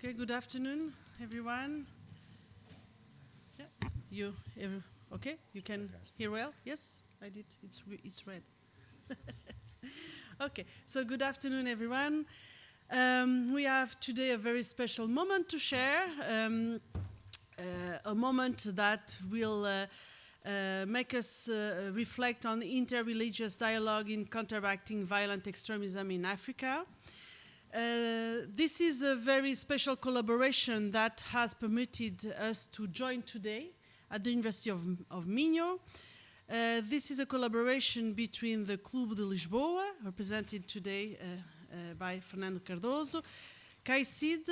Okay, good afternoon, everyone. Yeah, okay? You can hear well? Yes, I did. It's red. Okay, so good afternoon, everyone. We have today a very special moment to share, a moment that will make us reflect on inter-religious dialogue in counteracting violent extremism in Africa. This is a very special collaboration that has permitted us to join today at the University of Minho. This is a collaboration between the Clube de Lisboa, represented today by Fernando Cardoso, KAICIID,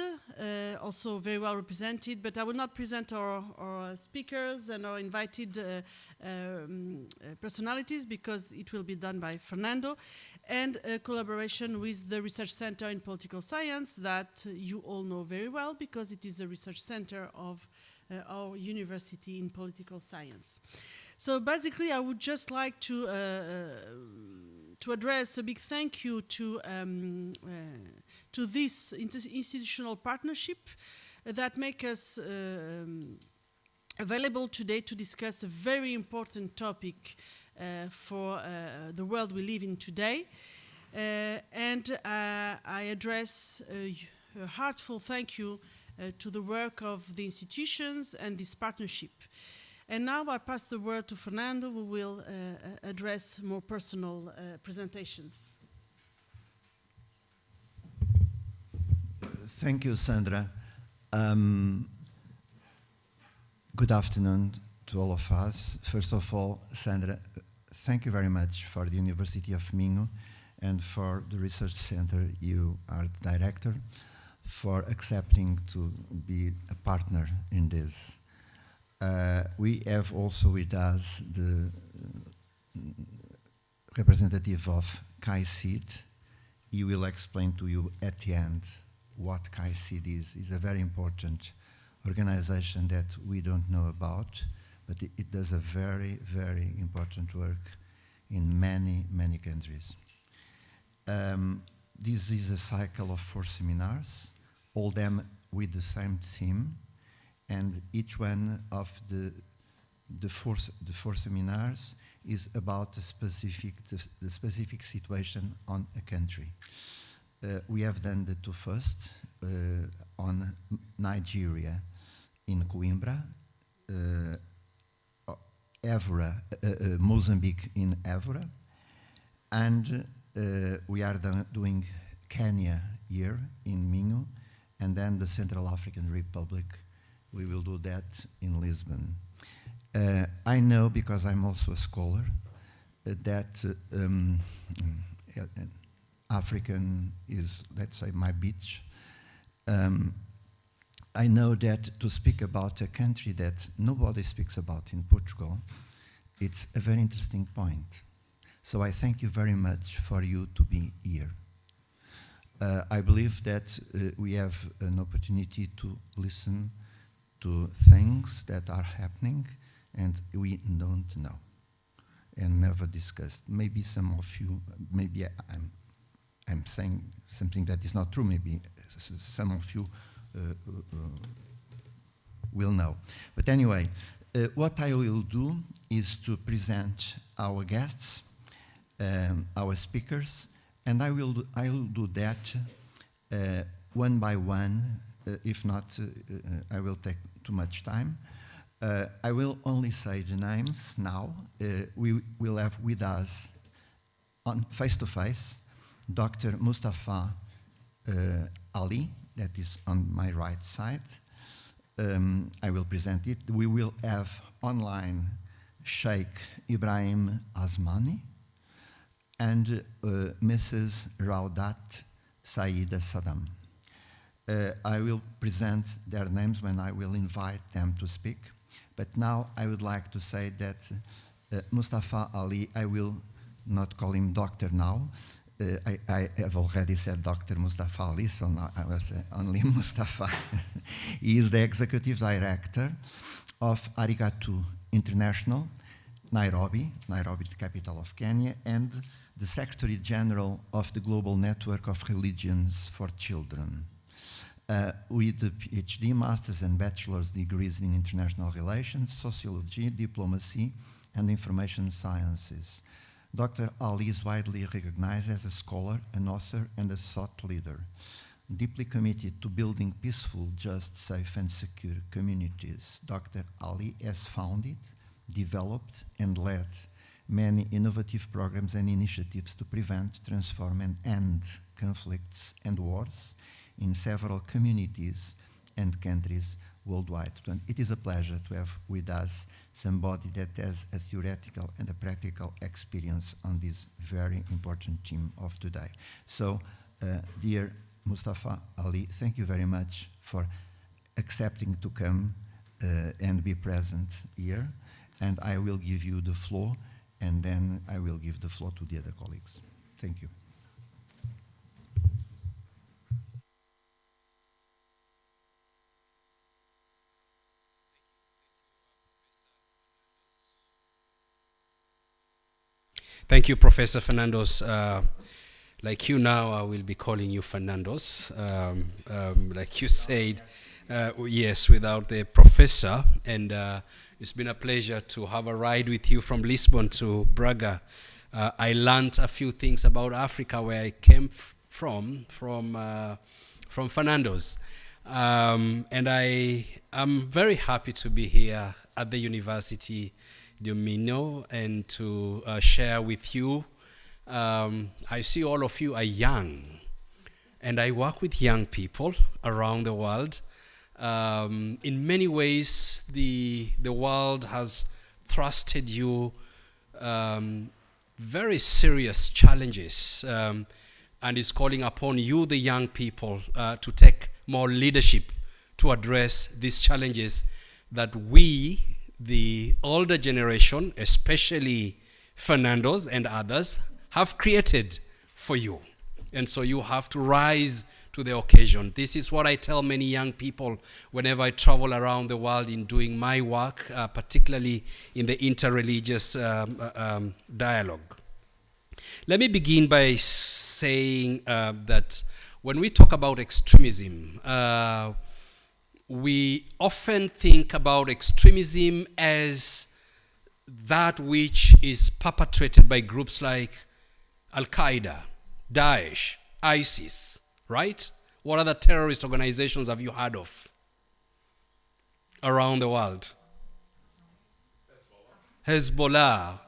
also very well represented, but I will not present our speakers and our invited personalities because it will be done by Fernando, and a collaboration with the Research Center in Political Science that you all know very well because it is a research center of our university in political science. So basically I would just like to address a big thank you to this institutional partnership that make us available today to discuss a very important topic for the world we live in today. And I address a heartfelt thank you to the work of the institutions and this partnership. And now I pass the word to Fernando, who will address more personal presentations. Thank you, Sandra. Good afternoon to all of us. First of all, Sandra, thank you very much for the University of Minho and for the research center you are the director for accepting to be a partner in this. We have also with us the representative of KAICIID. He will explain to you at the end what KAICIID is. It's a very important organization that we don't know about, but it does a very, very important work in many, many countries. This is a cycle of 4 seminars, all them with the same theme, and each one of the four seminars is about the specific situation on a country. We have done the 2 first on Nigeria in Coimbra, Mozambique in Évora, and we are doing Quénia here in Minho, and then the Central African Republic. We will do that in Lisbon. I know, because I'm also a scholar, that African is, let's say, my beach. I know that to speak about a country that nobody speaks about in Portugal, it's a very interesting point. So I thank you very much for you to be here. I believe that we have an opportunity to listen to things that are happening and we don't know and never discussed. Maybe some of you, maybe I'm saying something that is not true, maybe some of you will know. But anyway, what I will do is to present our guests, our speakers, and I will do that one by one. If not, I will take too much time. I will only say the names now. We will have with us, on face-to-face, Dr. Mustafa Ali, that is on my right side. I will present it. We will have online Sheikh Ibrahim Azmani and Mrs. Raudat Saida Saddam. I will present their names when I will invite them to speak. But now I would like to say that Mustafa Ali, I will not call him doctor now. I have already said Dr. Mustafa Ali, so now I will say only Mustafa. He is the executive director of Arigato International, Nairobi, the capital of Kenya, and the Secretary General of the Global Network of Religions for Children. with a PhD, master's and bachelor's degrees in international relations, sociology, diplomacy, and information sciences. Dr. Ali is widely recognized as a scholar, an author, and a thought leader, deeply committed to building peaceful, just, safe, and secure communities. Dr. Ali has founded, developed, and led many innovative programs and initiatives to prevent, transform, and end conflicts and wars in several communities and countries worldwide. And it is a pleasure to have with us somebody that has a theoretical and a practical experience on this very important theme of today. So, dear Mustafa Ali, thank you very much for accepting to come and be present here. And I will give you the floor, and then I will give the floor to the other colleagues. Thank you. Thank you, Professor Fernandos. Like you now, I will be calling you Fernandos. Like you said, yes, without the professor. And it's been a pleasure to have a ride with you from Lisbon to Braga. I learned a few things about Africa where I came from Fernandos. And I am very happy to be here at the University de Minho and to share with you. I see all of you are young, and I work with young people around the world. In many ways, the world has thrusted you very serious challenges and is calling upon you, the young people, to take more leadership to address these challenges that we, the older generation, especially Fernandos and others, have created for you. And so you have to rise to the occasion. This is what I tell many young people whenever I travel around the world in doing my work, particularly in the inter-religious dialogue. Let me begin by saying that when we talk about extremism, we often think about extremism as that which is perpetrated by groups like Al-Qaeda, Daesh, ISIS, right? What other terrorist organizations have you heard of around the world? Hezbollah,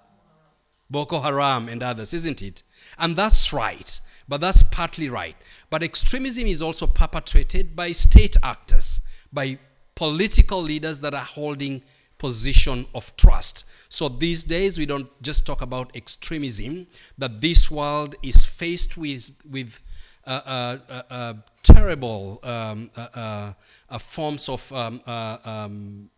Boko Haram, and others, isn't it? And that's right, but that's partly right. But extremism is also perpetrated by state actors, by political leaders that are holding position of trust. So these days we don't just talk about extremism, that this world is faced with terrible forms of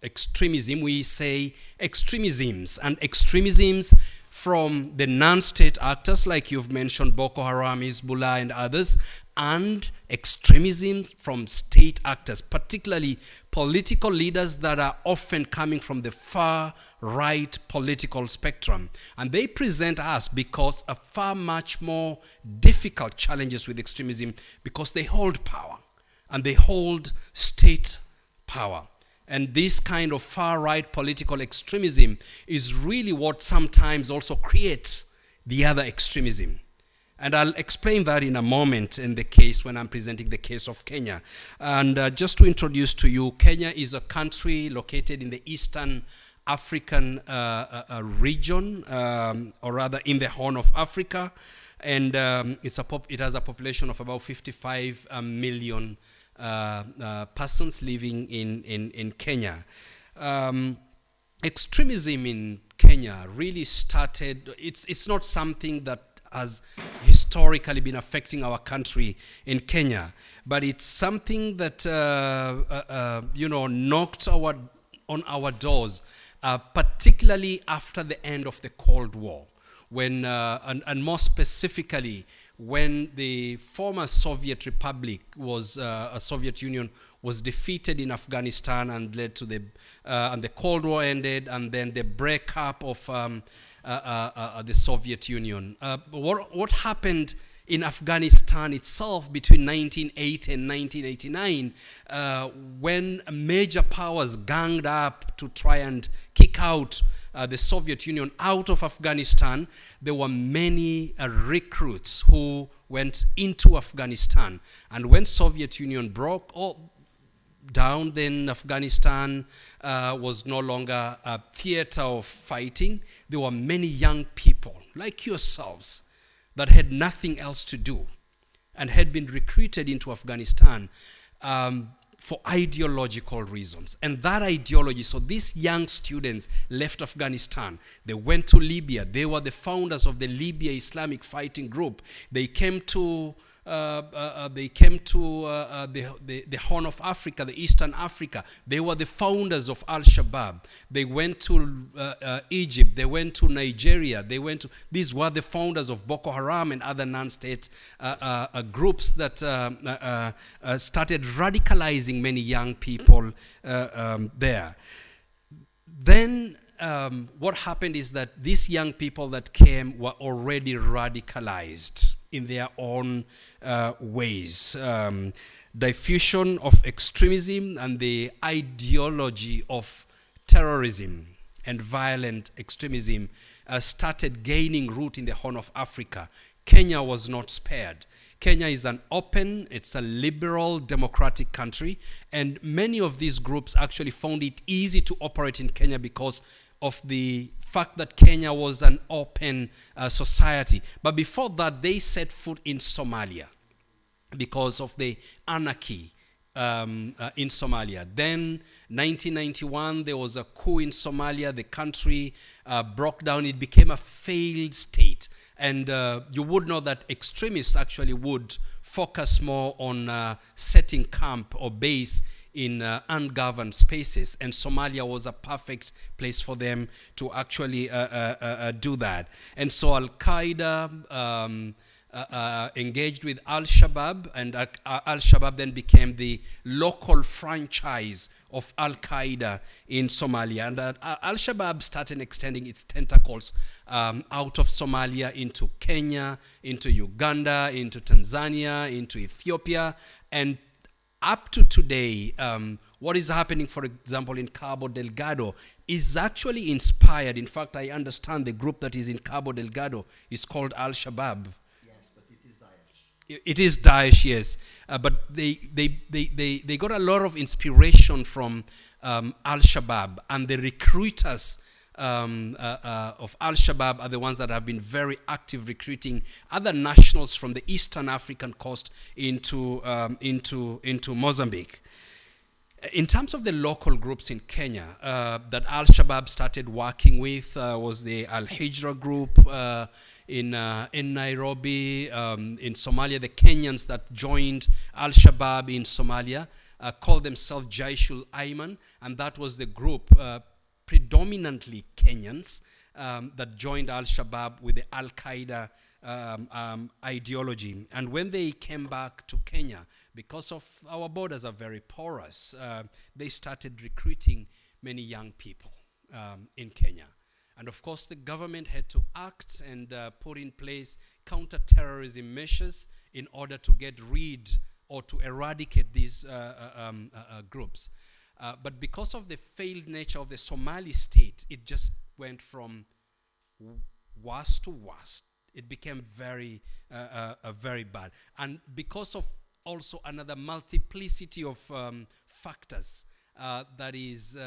extremism. We say extremisms, and extremisms from the non-state actors like you've mentioned, Boko Haram, Hezbollah, and others, and extremism from state actors, particularly political leaders that are often coming from the far right political spectrum. And they present us because of far much more difficult challenges with extremism, because they hold power and they hold state power. And this kind of far-right political extremism is really what sometimes also creates the other extremism. And I'll explain that in a moment in the case when I'm presenting the case of Kenya. And just to introduce to you, Kenya is a country located in the Eastern African region, or rather in the Horn of Africa. And it has a population of about 55 million persons living in Kenya. Extremism in Kenya really started, it's not something that has historically been affecting our country in Kenya, but it's something that knocked on our doors, particularly after the end of the Cold War, when and more specifically when the former Soviet Republic a Soviet Union was defeated in Afghanistan and led to and the Cold War ended, and then the breakup of the Soviet Union. What happened in Afghanistan itself between 1980 and 1989, when major powers ganged up to try and kick out the Soviet Union out of Afghanistan, there were many recruits who went into Afghanistan. And when Soviet Union broke down, then Afghanistan was no longer a theater of fighting. There were many young people like yourselves that had nothing else to do and had been recruited into Afghanistan for ideological reasons. And that ideology, so these young students left Afghanistan. They went to Libya. They were the founders of the Libya Islamic Fighting Group. They came to the Horn of Africa, the Eastern Africa. They were the founders of Al-Shabaab. They went to Egypt. They went to Nigeria. These were the founders of Boko Haram and other non-state groups that started radicalizing many young people there. Then what happened is that these young people that came were already radicalized in their own ways. Diffusion of extremism and the ideology of terrorism and violent extremism started gaining root in the Horn of Africa. Kenya was not spared. Kenya is it's a liberal democratic country, and many of these groups actually found it easy to operate in Kenya because of the fact that Kenya was an open society. But before that, they set foot in Somalia because of the anarchy in Somalia. Then, 1991, there was a coup in Somalia. The country broke down. It became a failed state. And you would know that extremists actually would focus more on setting camp or base in ungoverned spaces, and Somalia was a perfect place for them to actually do that. And so Al-Qaeda engaged with Al-Shabaab, and Al-Shabaab then became the local franchise of Al-Qaeda in Somalia. And Al-Shabaab started extending its tentacles out of Somalia into Kenya, into Uganda, into Tanzania, into Ethiopia, and up to today, what is happening, for example, in Cabo Delgado is actually inspired. In fact, I understand the group that is in Cabo Delgado is called Al-Shabaab. Yes, but it is Daesh. It is Daesh, yes. But they got a lot of inspiration from Al-Shabaab, and the recruiters of Al-Shabaab are the ones that have been very active recruiting other nationals from the Eastern African coast into Mozambique. In terms of the local groups in Kenya that Al-Shabaab started working with was the Al-Hijra group in Nairobi. In Somalia, the Kenyans that joined Al-Shabaab in Somalia called themselves Jaishul Ayman, and that was the group predominantly Kenyans that joined Al-Shabaab with the Al-Qaeda ideology. And when they came back to Kenya, because of our borders are very porous, they started recruiting many young people in Kenya. And of course, the government had to act and put in place counter-terrorism measures in order to get rid or to eradicate these groups. But because of the failed nature of the Somali state, it just went from worse to worse. It became very, very bad. And because of also another multiplicity of factors, that is,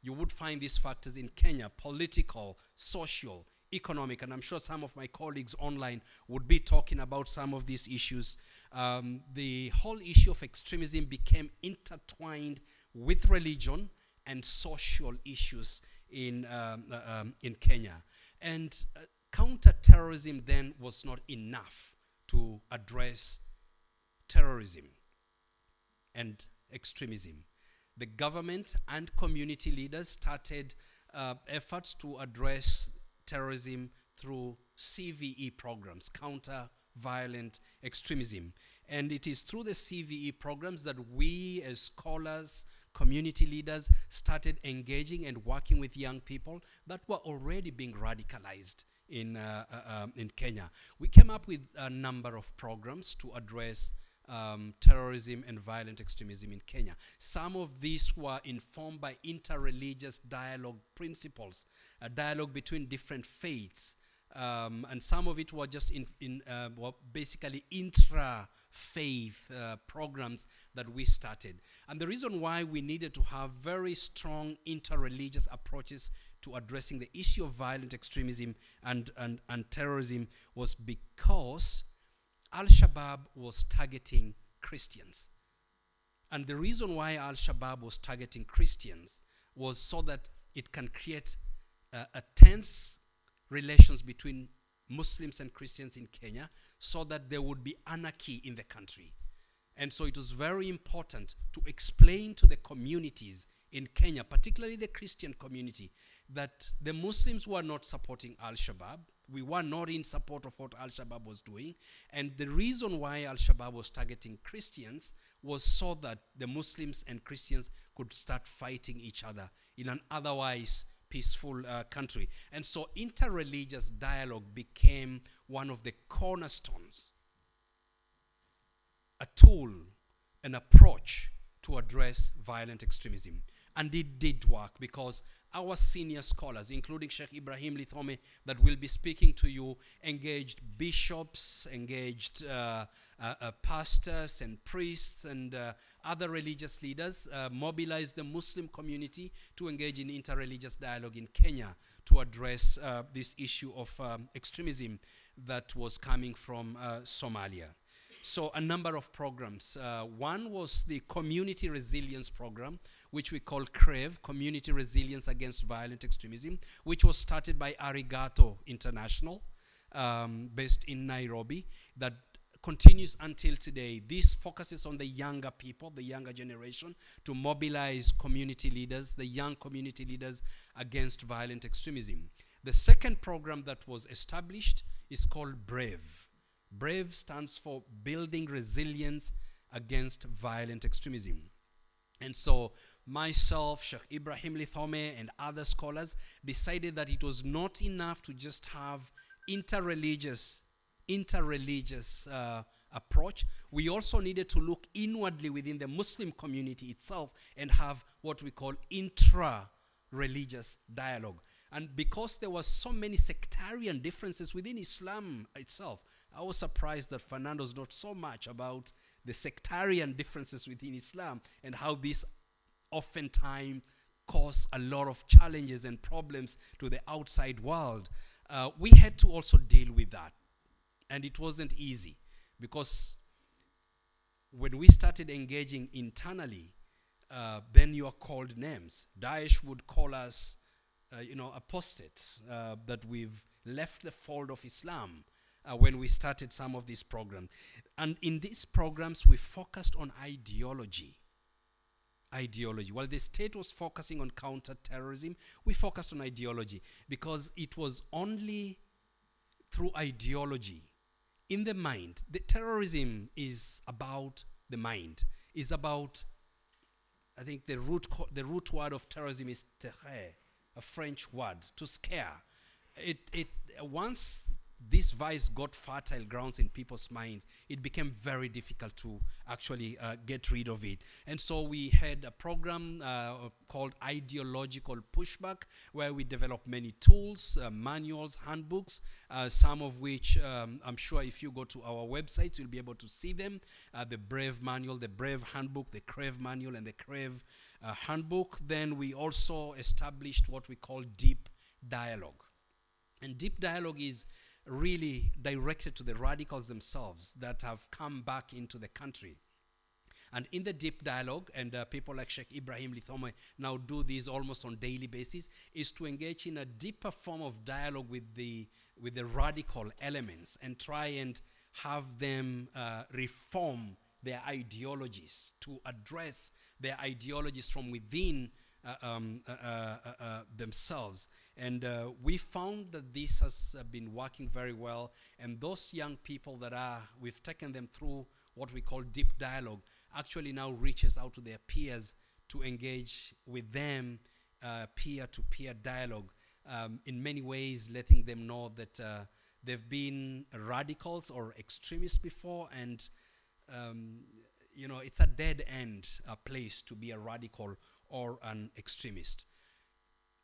you would find these factors in Kenya: political, social, economic, and I'm sure some of my colleagues online would be talking about some of these issues. The whole issue of extremism became intertwined with religion and social issues in Kenya. And counter-terrorism then was not enough to address terrorism and extremism. The government and community leaders started efforts to address terrorism through CVE programs, counter-violent extremism. And it is through the CVE programs that we as scholars, community leaders, started engaging and working with young people that were already being radicalized in Kenya. We came up with a number of programs to address terrorism and violent extremism in Kenya. Some of these were informed by inter-religious dialogue principles, a dialogue between different faiths, and some of it were just were basically intra-faith programs that we started. And the reason why we needed to have very strong inter-religious approaches to addressing the issue of violent extremism and terrorism was because Al-Shabaab was targeting Christians. And the reason why Al-Shabaab was targeting Christians was so that it can create a tense relations between Muslims and Christians in Kenya, so that there would be anarchy in the country. And so it was very important to explain to the communities in Kenya, particularly the Christian community, that the Muslims were not supporting Al-Shabaab. We were not in support of what Al-Shabaab was doing. And the reason why Al-Shabaab was targeting Christians was so that the Muslims and Christians could start fighting each other in an otherwise peaceful country. And so inter-religious dialogue became one of the cornerstones, a tool, an approach to address violent extremism. And it did work, because our senior scholars, including Sheikh Ibrahim Lithome, that will be speaking to you, engaged bishops, engaged pastors and priests and other religious leaders, mobilized the Muslim community to engage in inter-religious dialogue in Kenya to address this issue of extremism that was coming from Somalia. So a number of programs. One was the Community Resilience Program, which we call CREV, Community Resilience Against Violent Extremism, which was started by Arigato International, based in Nairobi, that continues until today. This focuses on the younger people, the younger generation, to mobilize community leaders, the young community leaders, against violent extremism. The second program that was established is called BRAVE. BRAVE stands for Building Resilience Against Violent Extremism. And so myself, Sheikh Ibrahim Lithome, and other scholars decided that it was not enough to just have inter-religious approach. We also needed to look inwardly within the Muslim community itself and have what we call intra-religious dialogue. And because there were so many sectarian differences within Islam itself, I was surprised that Fernando's not so much about the sectarian differences within Islam and how these oftentimes cause a lot of challenges and problems to the outside world. We had to also deal with that. And it wasn't easy, because when we started engaging internally, then you are called names. Daesh would call us apostates, that we've left the fold of Islam when we started some of these programs. And in these programs, we focused on ideology. While the state was focusing on counter-terrorism, we focused on ideology, because it was only through ideology in the mind. The terrorism is about the mind. Is about, I think the root word of terrorism is terrer, a French word, to scare. Once this vice got fertile grounds in people's minds, it became very difficult to actually get rid of it. And so we had a program called Ideological Pushback, where we developed many tools, manuals, handbooks, some of which I'm sure if you go to our websites, you'll be able to see them. The BRAVE manual, the BRAVE handbook, the CREV manual, and the CREV handbook. Then we also established what we call deep dialogue. And deep dialogue is really directed to the radicals themselves that have come back into the country. And in the deep dialogue, and people like Sheikh Ibrahim Lithome now do this almost on daily basis, is to engage in a deeper form of dialogue with the radical elements and try and have them reform their ideologies, to address their ideologies from within themselves. And we found that this has been working very well. And those young people we've taken them through what we call deep dialogue, actually now reaches out to their peers to engage with them peer-to-peer dialogue in many ways letting them know that they've been radicals or extremists before, and it's a dead end place to be a radical or an extremist.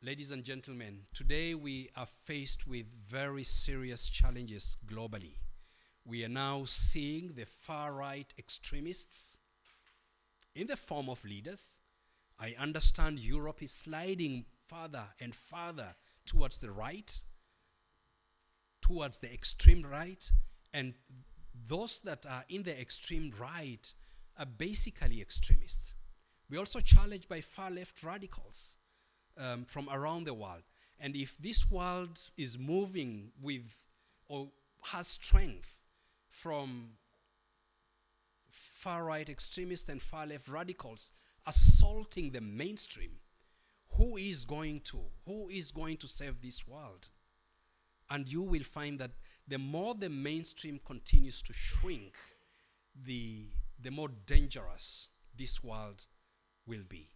Ladies and gentlemen, today we are faced with very serious challenges globally. We are now seeing the far-right extremists in the form of leaders. I understand Europe is sliding further and further towards the right, towards the extreme right, and those that are in the extreme right are basically extremists. We're also challenged by far-left radicals from around the world. And if this world is moving with or has strength from far-right extremists and far-left radicals assaulting the mainstream, who is going to save this world? And you will find that the more the mainstream continues to shrink, the more dangerous this world will be.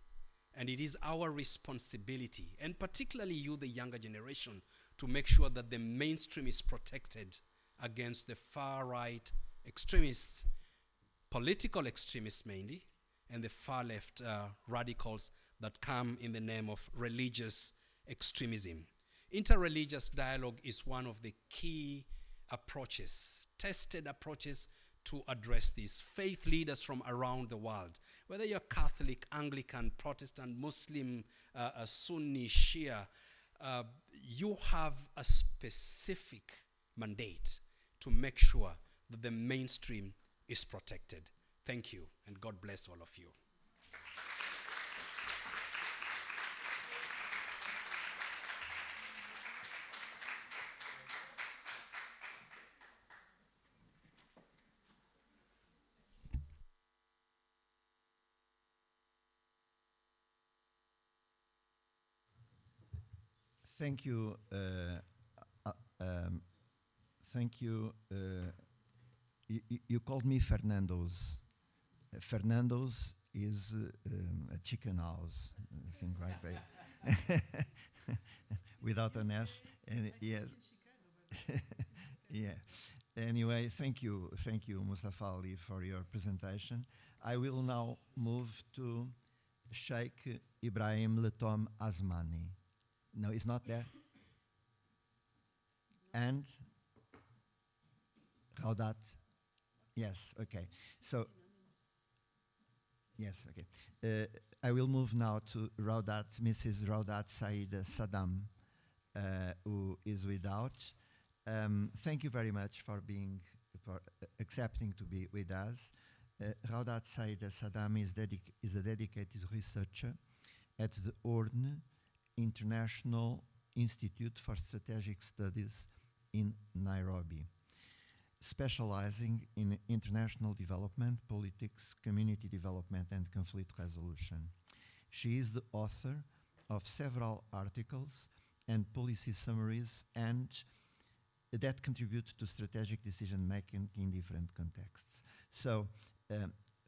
And it is our responsibility, and particularly you, the younger generation, to make sure that the mainstream is protected against the far-right extremists, political extremists mainly, and the far-left radicals that come in the name of religious extremism. Inter-religious dialogue is one of the key approaches, tested approaches to address this. Faith leaders from around the world, whether you're Catholic, Anglican, Protestant, Muslim, Sunni, Shia, you have a specific mandate to make sure that the mainstream is protected. Thank you, and God bless all of you. Thank you. Thank you. You called me Fernando's. Fernando's is a chicken house, I think, right there. Without an S. And yes. Yeah. Anyway, thank you, Mustafa Ali, for your presentation. I will now move to Sheikh Ibrahim Letom Azmani. No, he's not there. And Raudat. Yes, okay. So, yes, okay. I will move now to Raudat, Mrs. Raudat Saida Saddam, who is without. Thank you very much for accepting to be with us. Raudat Saida Saddam is a dedicated researcher at the ORN International Institute for Strategic Studies in Nairobi, specializing in international development, politics, community development, and conflict resolution. She is the author of several articles and policy summaries and that contribute to strategic decision-making in different contexts. So,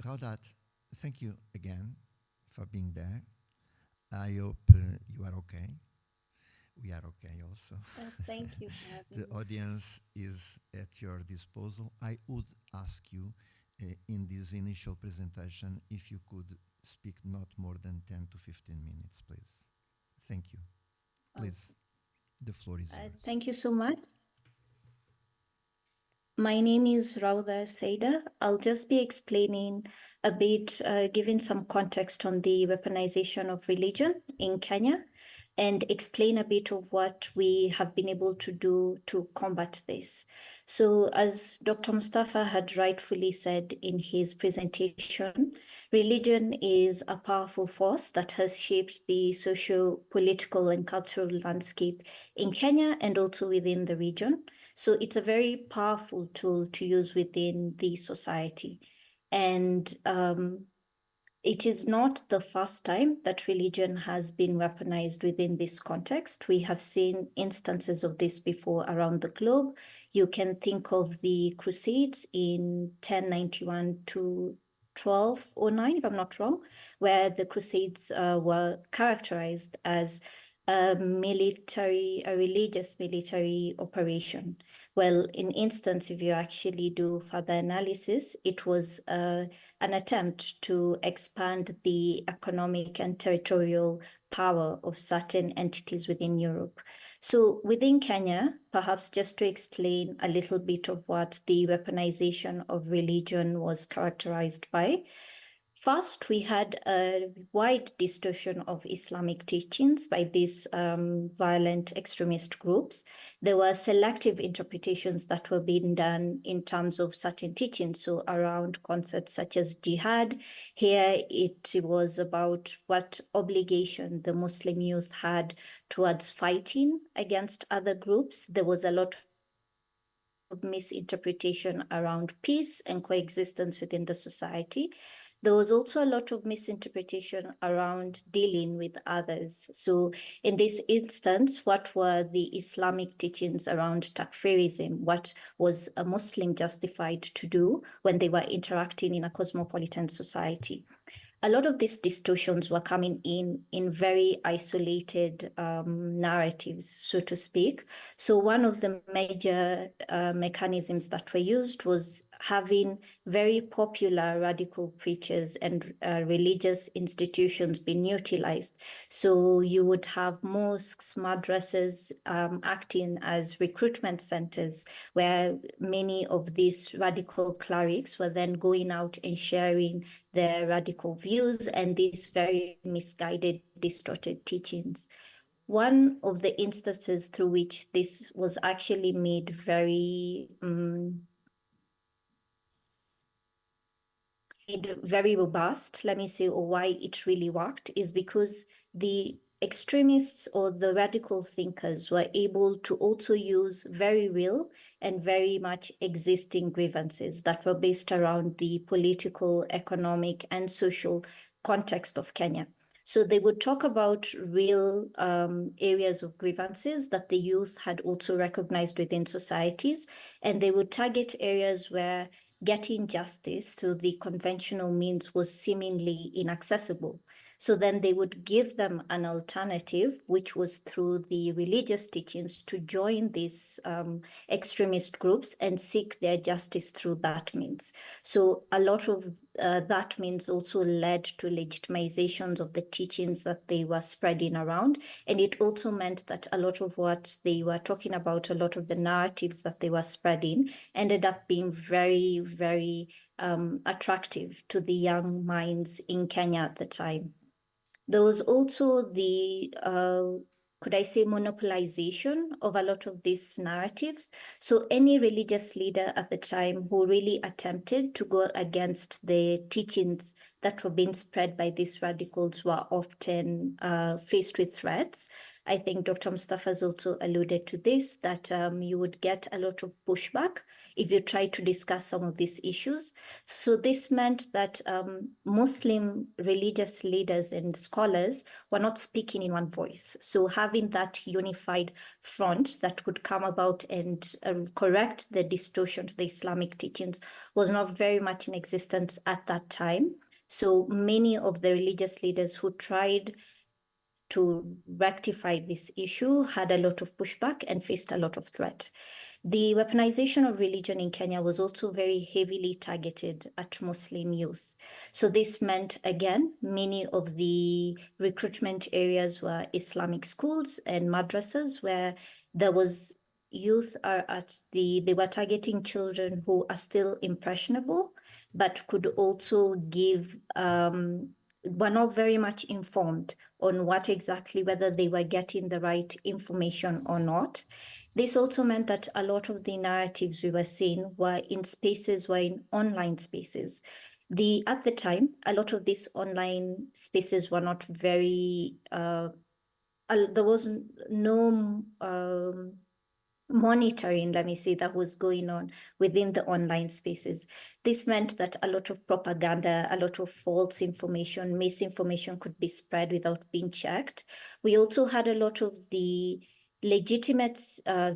Raudat, thank you again for being there. I hope you are okay. We are okay also. Thank you for having The audience is at your disposal. I would ask you in this initial presentation if you could speak not more than 10 to 15 minutes, please. Thank you. Please, the floor is yours. Thank you so much. My name is Rauda Saida. I'll just be explaining a bit, giving some context on the weaponization of religion in Kenya, and explain a bit of what we have been able to do to combat this. So, as Dr. Mustafa had rightfully said in his presentation, religion is a powerful force that has shaped the socio-political and cultural landscape in Kenya and also within the region. So it's a very powerful tool to use within the society. And it is not the first time that religion has been weaponized within this context. We have seen instances of this before around the globe. You can think of the Crusades in 1091 to 1209, if I'm not wrong, where the Crusades were characterized as a religious military operation. Well, in instance, if you actually do further analysis, it was an attempt to expand the economic and territorial power of certain entities within Europe. So within Kenya, perhaps just to explain a little bit of what the weaponization of religion was characterized by. First, we had a wide distortion of Islamic teachings by these violent extremist groups. There were selective interpretations that were being done in terms of certain teachings, so around concepts such as jihad. Here, it was about what obligation the Muslim youth had towards fighting against other groups. There was a lot of misinterpretation around peace and coexistence within the society. There was also a lot of misinterpretation around dealing with others. So in this instance, what were the Islamic teachings around takfirism? What was a Muslim justified to do when they were interacting in a cosmopolitan society? A lot of these distortions were coming in very isolated narratives, so to speak. So one of the major mechanisms that were used was having very popular radical preachers and religious institutions being utilized. So you would have mosques, madrasas acting as recruitment centers, where many of these radical clerics were then going out and sharing their radical views and these very misguided, distorted teachings. One of the instances through which this was actually made very robust, let me say, or why it really worked, is because the extremists or the radical thinkers were able to also use very real and very much existing grievances that were based around the political, economic, and social context of Kenya. So they would talk about real areas of grievances that the youth had also recognized within societies, and they would target areas where getting justice through the conventional means was seemingly inaccessible. So then they would give them an alternative, which was through the religious teachings, to join these extremist groups and seek their justice through that means. So a lot of that means also led to legitimizations of the teachings that they were spreading around. And it also meant that a lot of what they were talking about, a lot of the narratives that they were spreading, ended up being very, very attractive to the young minds in Kenya at the time. There was also the, could I say, monopolization of a lot of these narratives. So any religious leader at the time who really attempted to go against the teachings that were being spread by these radicals were often faced with threats. I think Dr. Mustafa has also alluded to this, that you would get a lot of pushback if you try to discuss some of these issues. So this meant that Muslim religious leaders and scholars were not speaking in one voice. So having that unified front that could come about and correct the distortion to the Islamic teachings was not very much in existence at that time. So many of the religious leaders who tried to rectify this issue had a lot of pushback and faced a lot of threat. The weaponization of religion in Kenya was also very heavily targeted at Muslim youth. So this meant, again, many of the recruitment areas were Islamic schools and madrasas, where there was youth they were targeting children who are still impressionable, but could also were not very much informed on what exactly, whether they were getting the right information or not. This also meant that a lot of the narratives we were seeing were in online spaces. At the time, a lot of these online spaces were not very, there was no monitoring, let me say, that was going on within the online spaces. This meant that a lot of propaganda, a lot of false information, misinformation could be spread without being checked. We also had a lot of the legitimate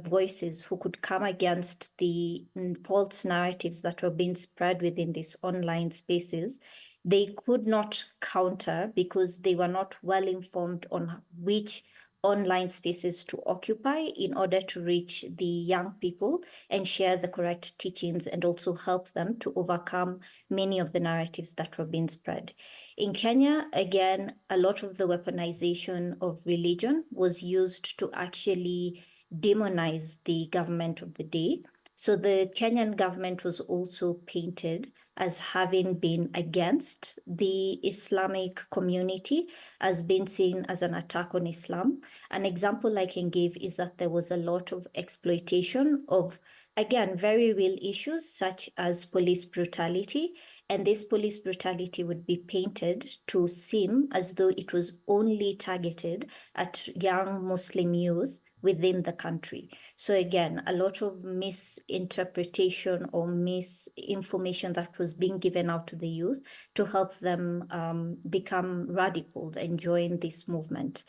voices who could come against the false narratives that were being spread within these online spaces. They could not counter because they were not well informed on which online spaces to occupy in order to reach the young people and share the correct teachings and also help them to overcome many of the narratives that were being spread. In Kenya, again, a lot of the weaponization of religion was used to actually demonize the government of the day. So the Kenyan government was also painted as having been against the Islamic community, as being seen as an attack on Islam. An example I can give is that there was a lot of exploitation of, again, very real issues such as police brutality. And this police brutality would be painted to seem as though it was only targeted at young Muslim youth within the country. So again, a lot of misinterpretation or misinformation that was being given out to the youth to help them become radical and join this movement.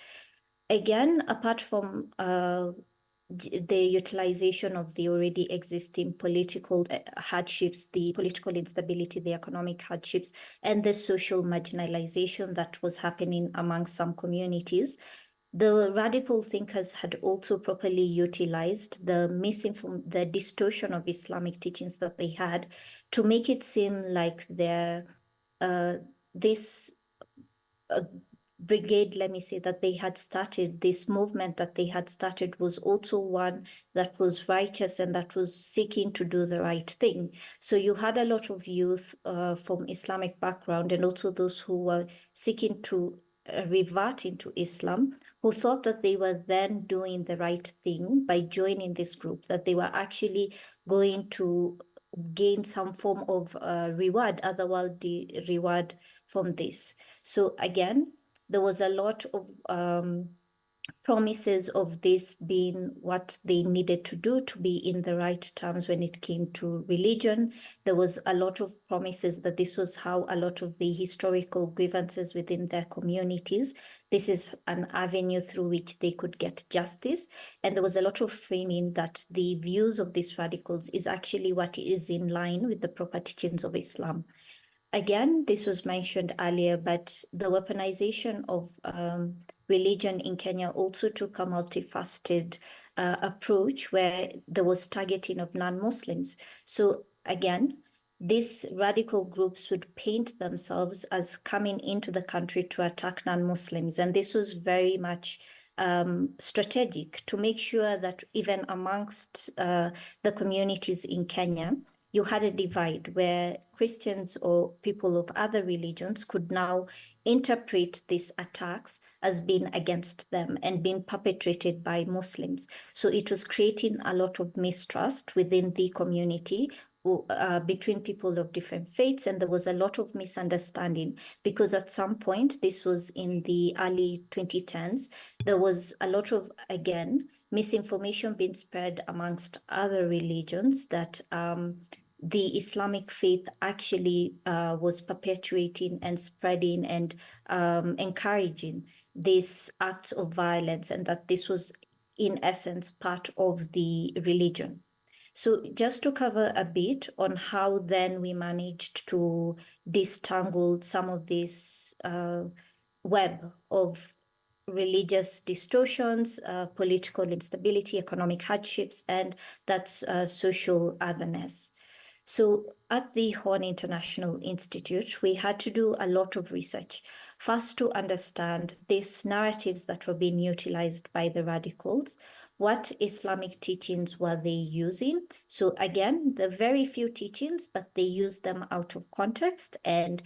Again, apart from the utilization of the already existing political hardships, the political instability, the economic hardships, and the social marginalization that was happening among some communities, the radical thinkers had also properly utilized the distortion of Islamic teachings that they had to make it seem like this brigade, let me say, that they had started, this movement that they had started was also one that was righteous and that was seeking to do the right thing. So you had a lot of youth from Islamic background and also those who were seeking to revert into Islam, who thought that they were then doing the right thing by joining this group, that they were actually going to gain some form of reward, otherworldly reward from this. So again, there was a lot of promises of this being what they needed to do to be in the right terms when it came to religion. There was a lot of promises that this was how a lot of the historical grievances within their communities, this is an avenue through which they could get justice. And there was a lot of framing that the views of these radicals is actually what is in line with the proper teachings of Islam. Again, this was mentioned earlier, but the weaponization of religion in Kenya also took a multifaceted approach where there was targeting of non-Muslims. So again, these radical groups would paint themselves as coming into the country to attack non-Muslims. And this was very much strategic to make sure that even amongst the communities in Kenya, you had a divide where Christians or people of other religions could now interpret these attacks as being against them and being perpetrated by Muslims. So it was creating a lot of mistrust within the community between people of different faiths, and there was a lot of misunderstanding because at some point, this was in the early 2010s, there was a lot of, again, misinformation being spread amongst other religions that the Islamic faith actually was perpetuating and spreading and encouraging these acts of violence, and that this was in essence part of the religion. So just to cover a bit on how then we managed to disentangle some of this web of religious distortions, political instability, economic hardships, and that's social otherness. So at the Horn International Institute, we had to do a lot of research. First, to understand these narratives that were being utilized by the radicals, what Islamic teachings were they using? So again, the very few teachings, but they used them out of context and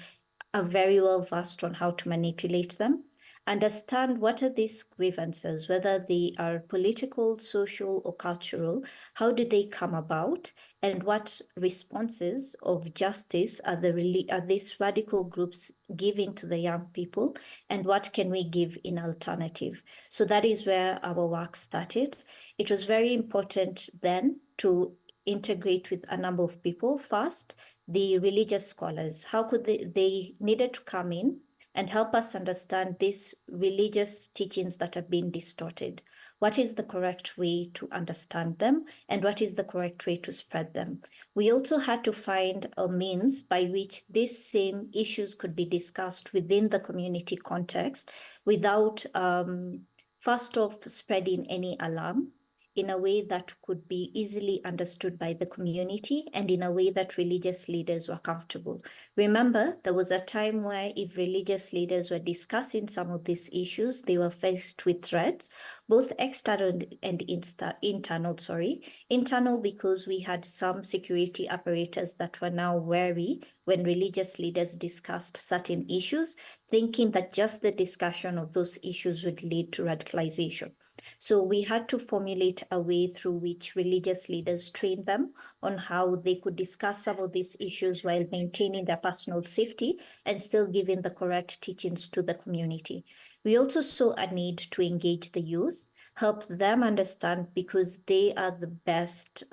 are very well versed on how to manipulate them. Understand what are these grievances, whether they are political, social, or cultural, how did they come about, and what responses of justice are these radical groups giving to the young people, and what can we give in alternative? So that is where our work started. It was very important then to integrate with a number of people. First, the religious scholars, how could they needed to come in and help us understand these religious teachings that have been distorted. What is the correct way to understand them, and what is the correct way to spread them? We also had to find a means by which these same issues could be discussed within the community context without first off, spreading any alarm in a way that could be easily understood by the community and in a way that religious leaders were comfortable. Remember, there was a time where if religious leaders were discussing some of these issues, they were faced with threats, both external and internal. Internal because we had some security apparatus that were now wary when religious leaders discussed certain issues, thinking that just the discussion of those issues would lead to radicalization. So we had to formulate a way through which religious leaders trained them on how they could discuss some of these issues while maintaining their personal safety and still giving the correct teachings to the community. We also saw a need to engage the youth, help them understand because they are the best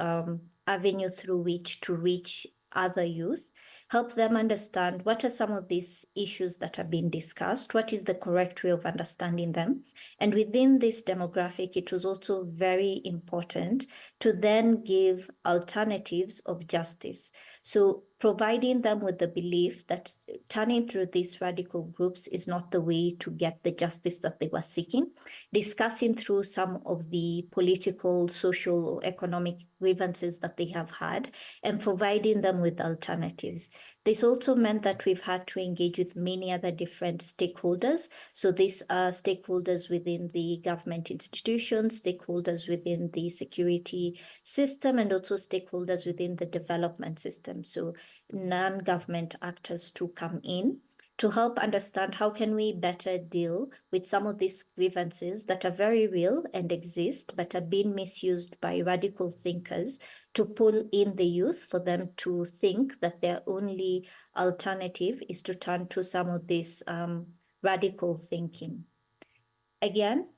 avenue through which to reach other youth, help them understand what are some of these issues that are being discussed, what is the correct way of understanding them. And within this demographic, it was also very important to then give alternatives of justice. So providing them with the belief that turning through these radical groups is not the way to get the justice that they were seeking, discussing through some of the political, social, or economic grievances that they have had, and providing them with alternatives. This also meant that we've had to engage with many other different stakeholders. So these are stakeholders within the government institutions, stakeholders within the security system, and also stakeholders within the development system. So non-government actors to come in to help understand how can we better deal with some of these grievances that are very real and exist, but are being misused by radical thinkers to pull in the youth for them to think that their only alternative is to turn to some of this radical thinking. Again,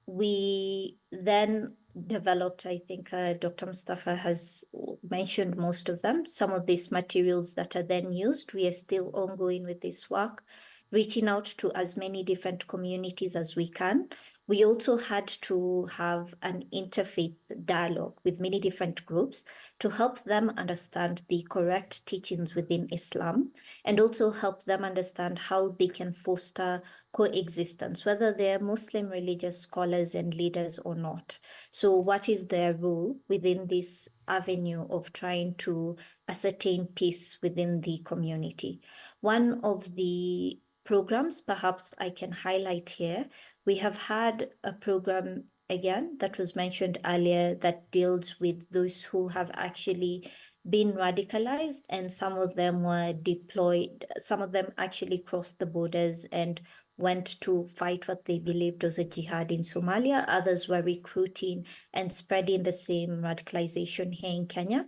we then developed, I think Dr. Mustafa has mentioned most of them, some of these materials that are then used. We are still ongoing with this work, reaching out to as many different communities as we can. We also had to have an interfaith dialogue with many different groups to help them understand the correct teachings within Islam and also help them understand how they can foster coexistence, whether they're Muslim religious scholars and leaders or not. So what is their role within this avenue of trying to ascertain peace within the community? One of the programs perhaps I can highlight here, we have had a program again that was mentioned earlier that deals with those who have actually been radicalized, and some of them were deployed, some of them actually crossed the borders and went to fight what they believed was a jihad in Somalia. Others were recruiting and spreading the same radicalization here in Kenya.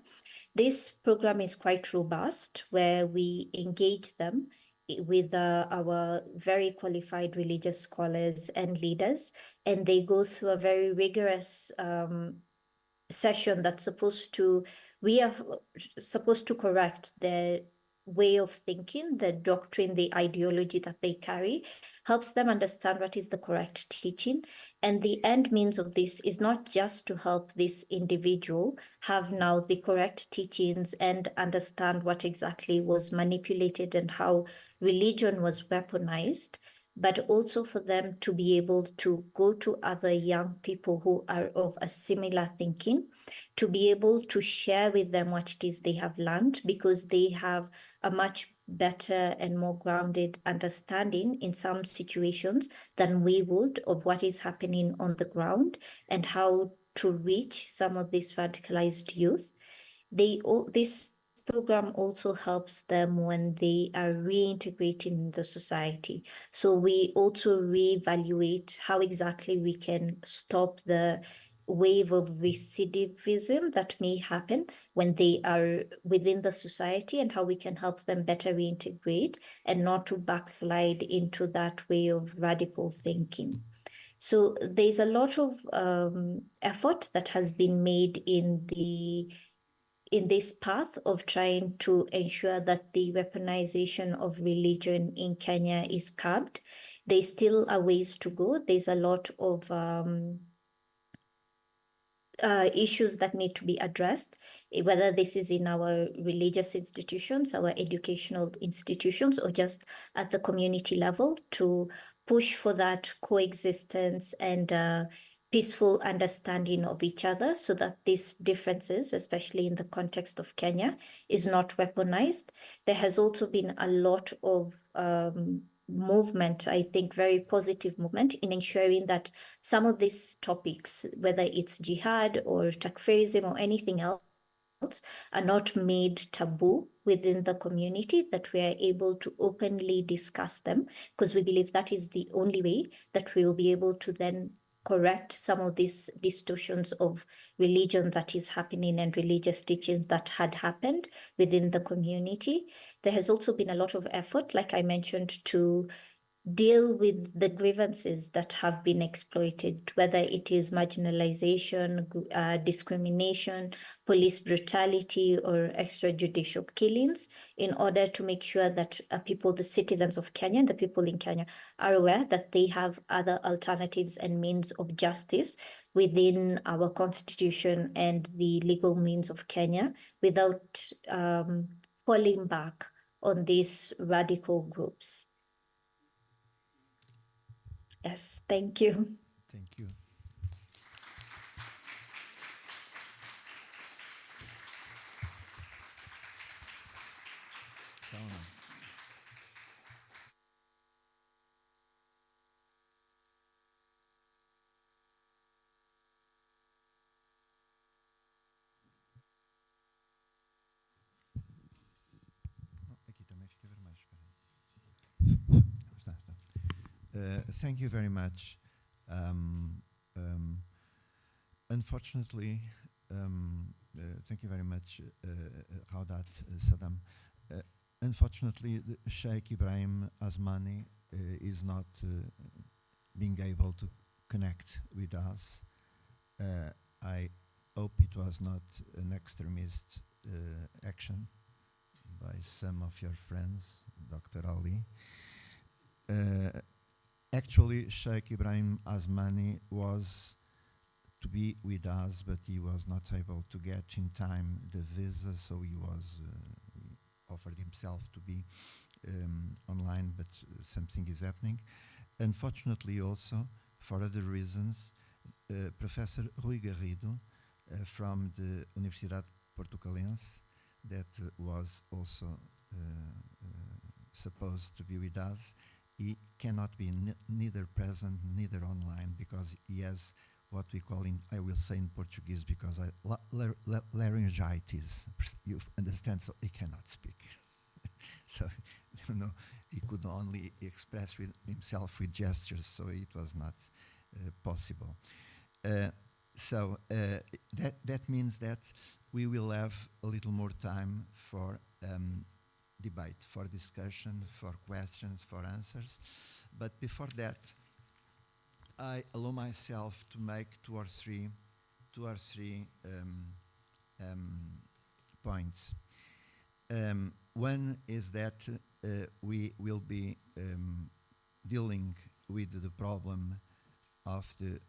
This program is quite robust, where we engage them with our very qualified religious scholars and leaders, and they go through a very rigorous session that's supposed to, we are supposed to correct their way of thinking, the doctrine, the ideology that they carry, helps them understand what is the correct teaching. And the end means of this is not just to help this individual have now the correct teachings and understand what exactly was manipulated and how religion was weaponized, but also for them to be able to go to other young people who are of a similar thinking, to be able to share with them what it is they have learned, because they have a much better and more grounded understanding in some situations than we would of what is happening on the ground and how to reach some of these radicalized youth. This program also helps them when they are reintegrating in the society. So we also reevaluate how exactly we can stop the wave of recidivism that may happen when they are within the society, and how we can help them better reintegrate and not to backslide into that way of radical thinking. So there's a lot of effort that has been made in this path of trying to ensure that the weaponization of religion in Kenya is curbed. There's still a ways to go. There's a lot of issues that need to be addressed, whether this is in our religious institutions, our educational institutions, or just at the community level, to push for that coexistence and peaceful understanding of each other, so that these differences, especially in the context of Kenya, is not weaponized. There has also been a lot of movement, I think very positive movement, in ensuring that some of these topics, whether it's jihad or takfirism or anything else, are not made taboo within the community, that we are able to openly discuss them, because we believe that is the only way that we will be able to then correct some of these distortions of religion that is happening and religious teachings that had happened within the community. There has also been a lot of effort, like I mentioned, to deal with the grievances that have been exploited, whether it is marginalization, discrimination, police brutality, or extrajudicial killings, in order to make sure that people, the citizens of Kenya, and the people in Kenya, are aware that they have other alternatives and means of justice within our constitution and the legal means of Kenya, without falling back on these radical groups. Yes, thank you. Thank you. Aqui também fica vermelho, espera. Está. Thank you very much. Unfortunately, thank you very much, Raudat Saddam. Unfortunately, Sheikh Ibrahim Asmani is not being able to connect with us. I hope it was not an extremist action by some of your friends, Dr. Ali. Actually, Sheikh Ibrahim Asmani was to be with us, but he was not able to get in time the visa, so he was offered himself to be online, but something is happening. Unfortunately, also, for other reasons, Professor Rui Garrido from the Universidade Portucalense, that was also supposed to be with us, he cannot be neither present, neither online, because he has what we call in, I will say in Portuguese, because laryngitis, you understand, so he cannot speak. So, you know, he could only express himself with gestures, so it was not possible. So that means that we will have a little more time for debate, for discussion, for questions, for answers. But before that, I allow myself to make two or three points. One is that we will be dealing with the problem of the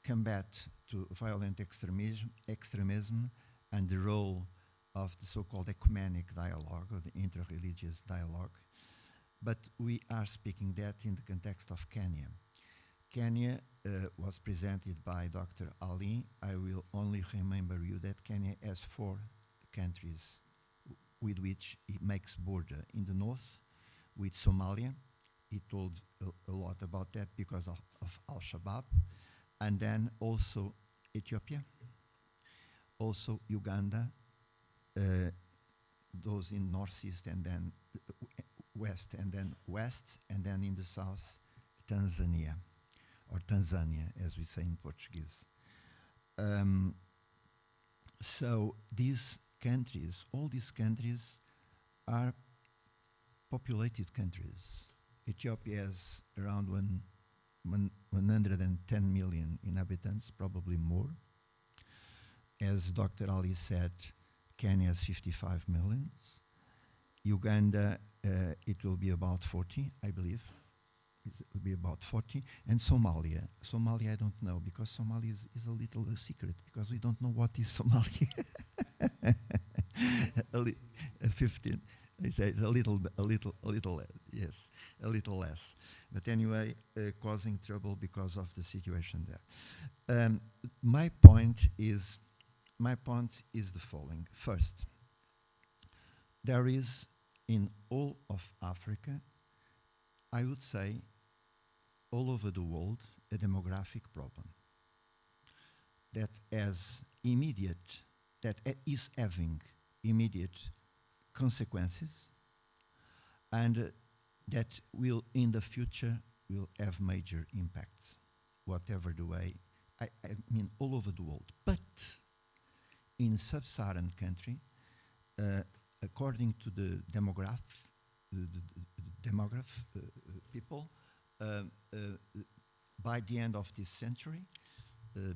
combat to violent extremism and the role of the so-called ecumenic dialogue, or the inter-religious dialogue. But we are speaking that in the context of Kenya. Kenya was presented by Dr. Ali. I will only remember you that Kenya has 4 countries with which it makes border. In the north, with Somalia. He told a lot about that because of Al-Shabaab. And then also Ethiopia, also Uganda, those in northeast and then west, and then in the south, Tanzania, or Tanzania, as we say in Portuguese. So these countries, all these countries are populated countries. Ethiopia has around 110 million inhabitants, probably more. As Dr. Ali said, Kenya has 55 million. Uganda, it will be about 40, I believe. It will be about 40. And Somalia. Somalia, I don't know, because Somalia is a little secret, because we don't know what is Somalia. 15. It's a little, yes, a little less. But anyway, causing trouble because of the situation there. My point is the following. First, there is in all of Africa, I would say, all over the world, a demographic problem that is having immediate consequences, and that will, in the future, will have major impacts, whatever the way, I mean, all over the world. But in sub-Saharan country, according to the people, by the end of this century,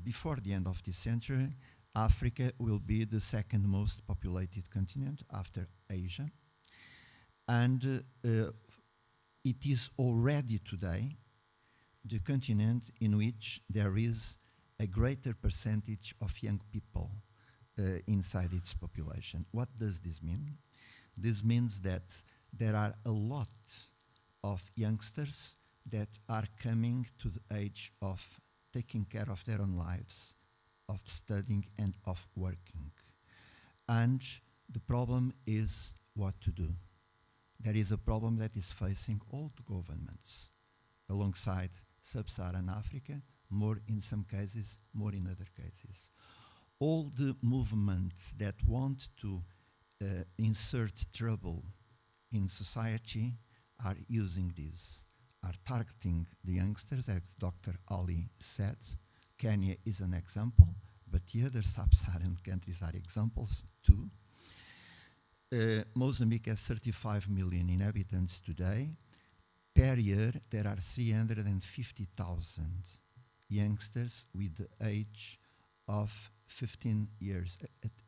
before the end of this century, Africa will be the second most populated continent after Asia. And it is already today the continent in which there is a greater percentage of young people inside its population. What does this mean? This means that there are a lot of youngsters that are coming to the age of taking care of their own lives, of studying and of working. And the problem is what to do. There is a problem that is facing all the governments alongside sub-Saharan Africa, more in some cases, more in other cases. All the movements that want to insert trouble in society are using this, are targeting the youngsters, as Dr. Ali said. Kenya is an example, but the other sub-Saharan countries are examples too. Mozambique has 35 million inhabitants today. Per year, there are 350,000 youngsters with the age of 15 years,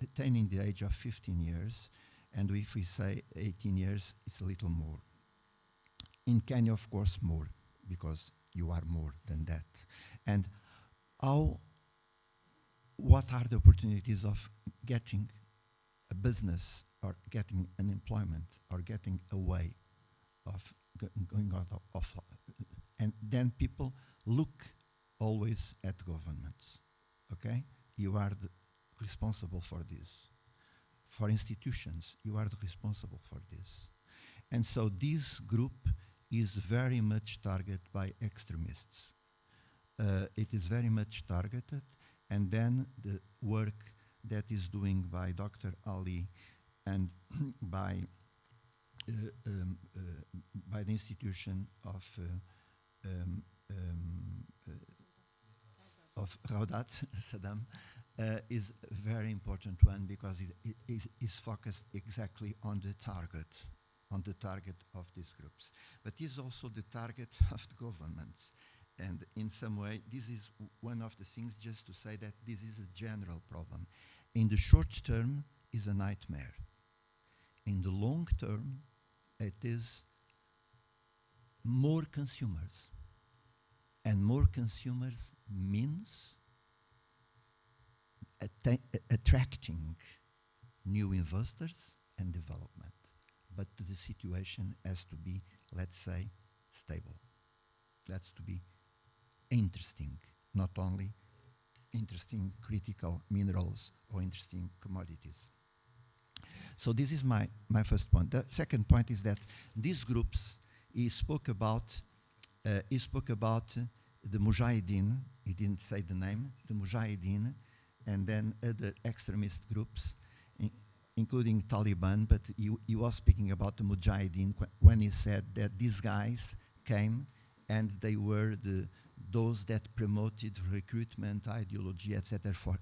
attaining the age of 15 years, and if we say 18 years, it's a little more. In Kenya, of course, more, because you are more than that. And what are the opportunities of getting a business or getting an employment or getting a way of going out of and then people look always at governments, okay? You are responsible for this. For institutions, you are responsible for this. And so this group is very much targeted by extremists. It is very much targeted, and then the work that is doing by Dr. Ali and by the institution of Raudat Saddam is a very important one, because it is focused exactly on the target of these groups. But is also the target of the governments. And in some way, this is one of the things, just to say that this is a general problem. In the short term, is a nightmare. In the long term, it is more consumers. And more consumers means attracting new investors and development. But the situation has to be, let's say, stable. That's to be interesting, not only interesting critical minerals or interesting commodities. So this is my first point. The second point is that these groups, he spoke about the Mujahideen. He didn't say the name, the Mujahideen, and then other extremist groups, including Taliban, but he was speaking about the Mujahideen when he said that these guys came and they were those that promoted recruitment, ideology, etc. for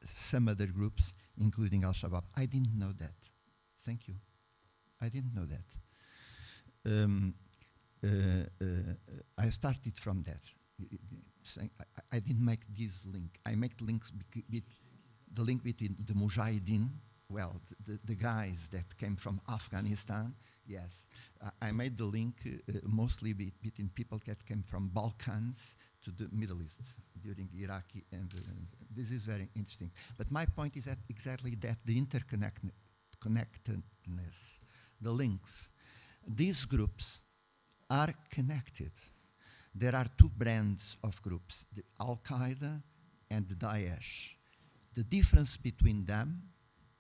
some other groups, including Al-Shabaab. I didn't know that. Thank you. I didn't know that. I started from that. Saying I didn't make this link. I make links the link between the Mujahideen, well, the guys that came from Afghanistan, yes. I made the link mostly between people that came from Balkans to the Middle East during Iraqi, and this is very interesting. But my point is that exactly that, the interconnectedness the links. These groups are connected. There are two brands of groups, the Al-Qaeda and the Daesh. The difference between them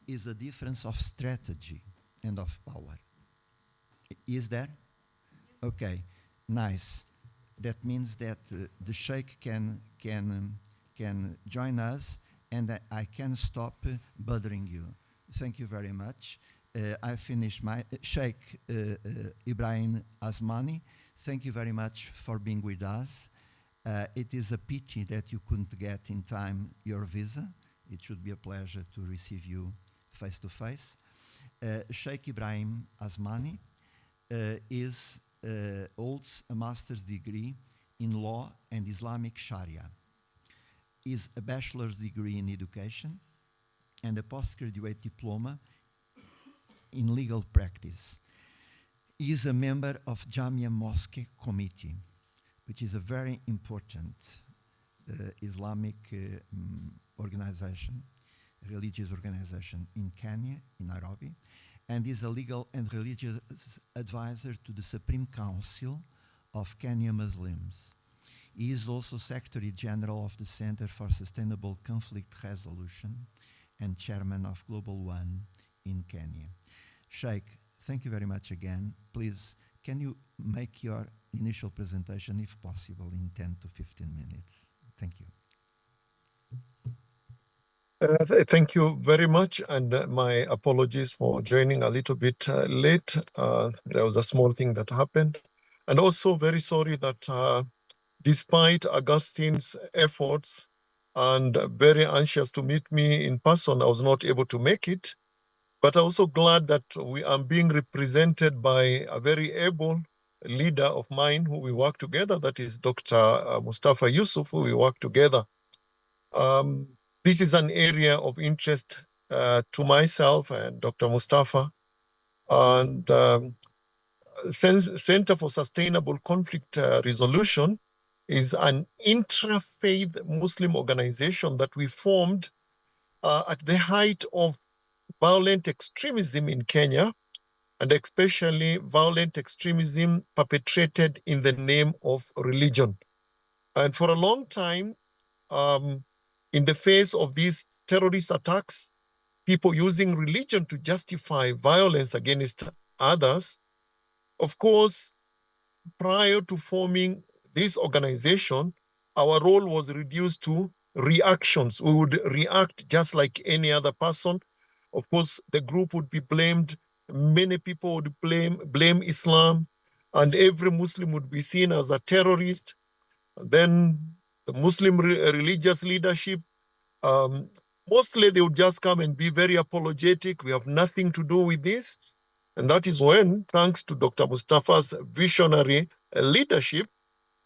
is a difference of strategy and of power. Is there? Okay, nice. That means that the Sheikh can join us, and I can stop bothering you. Thank you very much. I finished my Sheikh Ibrahim Asmani. Thank you very much for being with us. It is a pity that you couldn't get in time your visa. It should be a pleasure to receive you face to face. Sheikh Ibrahim Asmani holds a master's degree in law and Islamic Sharia. He is a bachelor's degree in education and a postgraduate diploma in legal practice. He is a member of Jamia Mosque Committee, which is a very important Islamic organization, religious organization in Kenya, in Nairobi, and is a legal and religious advisor to the Supreme Council of Kenya Muslims. He is also Secretary General of the Center for Sustainable Conflict Resolution and Chairman of Global One in Kenya. Sheikh, thank you very much again. Please, can you make your initial presentation, if possible, in 10 to 15 minutes? Thank you. Thank you very much, and my apologies for joining a little bit late. There was a small thing that happened. And also very sorry that despite Augustine's efforts and very anxious to meet me in person, I was not able to make it. But I'm also glad that we are being represented by a very able leader of mine who we work together, that is Dr. Mustafa Yusuf, who we work together. This is an area of interest to myself and Dr. Mustafa. And Center for Sustainable Conflict Resolution is an intra-faith Muslim organization that we formed at the height of violent extremism in Kenya, and especially violent extremism perpetrated in the name of religion. And for a long time, in the face of these terrorist attacks, people using religion to justify violence against others, of course, prior to forming this organization, our role was reduced to reactions. We would react just like any other person. Of course, the group would be blamed. Many people would blame Islam, and every Muslim would be seen as a terrorist. Then the Muslim religious leadership, mostly they would just come and be very apologetic. We have nothing to do with this. And that is when, thanks to Dr. Mustafa's visionary leadership,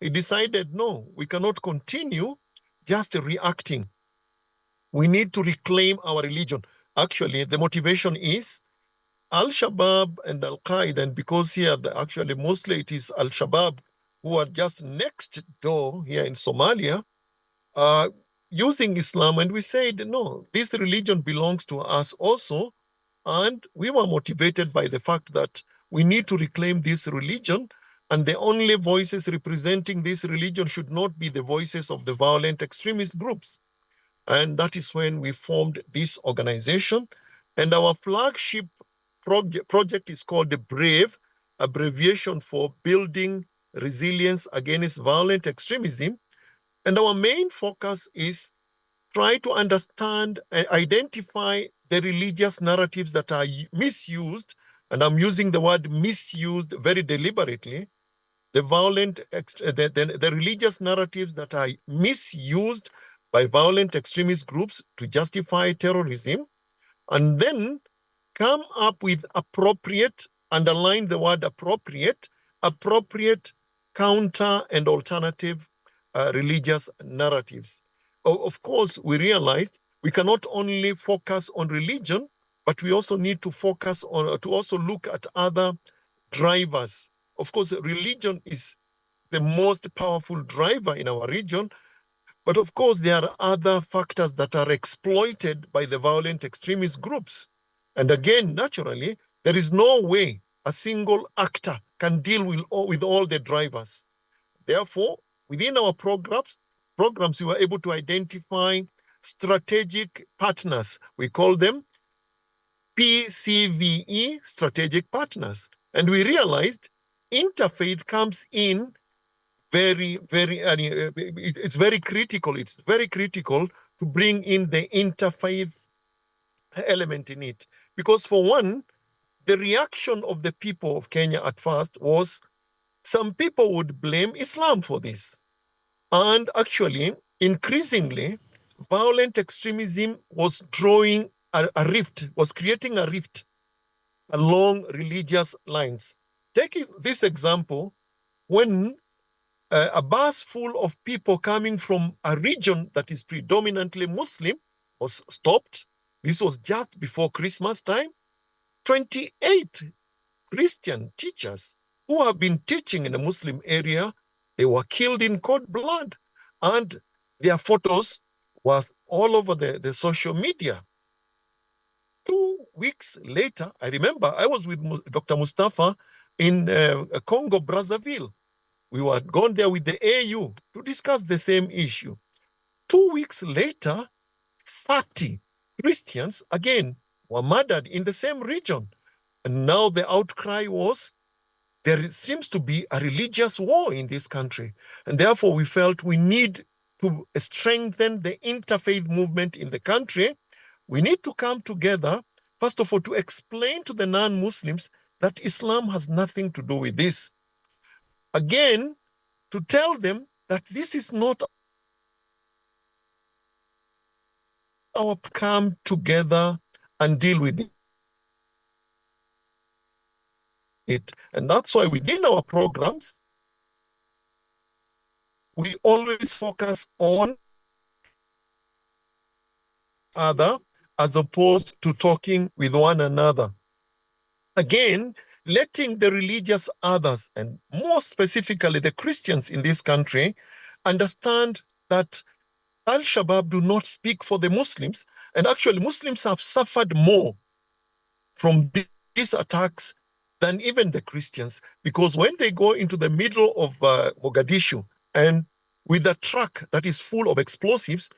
he decided, no, we cannot continue just reacting. We need to reclaim our religion. Actually, the motivation is Al-Shabaab and Al-Qaeda, and because here, actually, mostly it is Al-Shabaab who are just next door here in Somalia, using Islam. And we said, no, this religion belongs to us also. And we were motivated by the fact that we need to reclaim this religion, and the only voices representing this religion should not be the voices of the violent extremist groups. And that is when we formed this organization. And our flagship project is called the BRAVE, abbreviation for Building Resilience Against Violent Extremism. And our main focus is try to understand and identify the religious narratives that are misused, and I'm using the word misused very deliberately, the religious narratives that are misused by violent extremist groups to justify terrorism, and then come up with appropriate, underline the word appropriate counter and alternative religious narratives. Of course, we realized we cannot only focus on religion, but we also need to focus on, to also look at other drivers. Of course, religion is the most powerful driver in our region, but of course, there are other factors that are exploited by the violent extremist groups. And again, naturally, there is no way a single actor can deal with all the drivers. Therefore, within our programs, we were able to identify strategic partners. We call them PCVE, strategic partners. And we realized interfaith comes in it's very critical. It's very critical to bring in the interfaith element in it. Because for one, the reaction of the people of Kenya at first was some people would blame Islam for this. And actually, increasingly, violent extremism was drawing a rift, was creating a rift along religious lines. Take this example, when a bus full of people coming from a region that is predominantly Muslim was stopped. This was just before Christmas time. 28 Christian teachers who have been teaching in a Muslim area, they were killed in cold blood. And their photos was all over the social media. 2 weeks later, I remember I was with Dr. Mustafa in Congo, Brazzaville. We were gone there with the AU to discuss the same issue. 2 weeks later, 30 Christians, again, were murdered in the same region. And now the outcry was, there seems to be a religious war in this country. And therefore, we felt we need to strengthen the interfaith movement in the country. We need to come together, first of all, to explain to the non-Muslims that Islam has nothing to do with this. Again, to tell them that this is not our come together and deal with it. And that's why within our programs, we always focus on other as opposed to talking with one another. Again, letting the religious others, and more specifically the Christians in this country, understand that Al-Shabaab do not speak for the Muslims, and actually Muslims have suffered more from these attacks than even the Christians, because when they go into the middle of Mogadishu and with a truck that is full of explosives,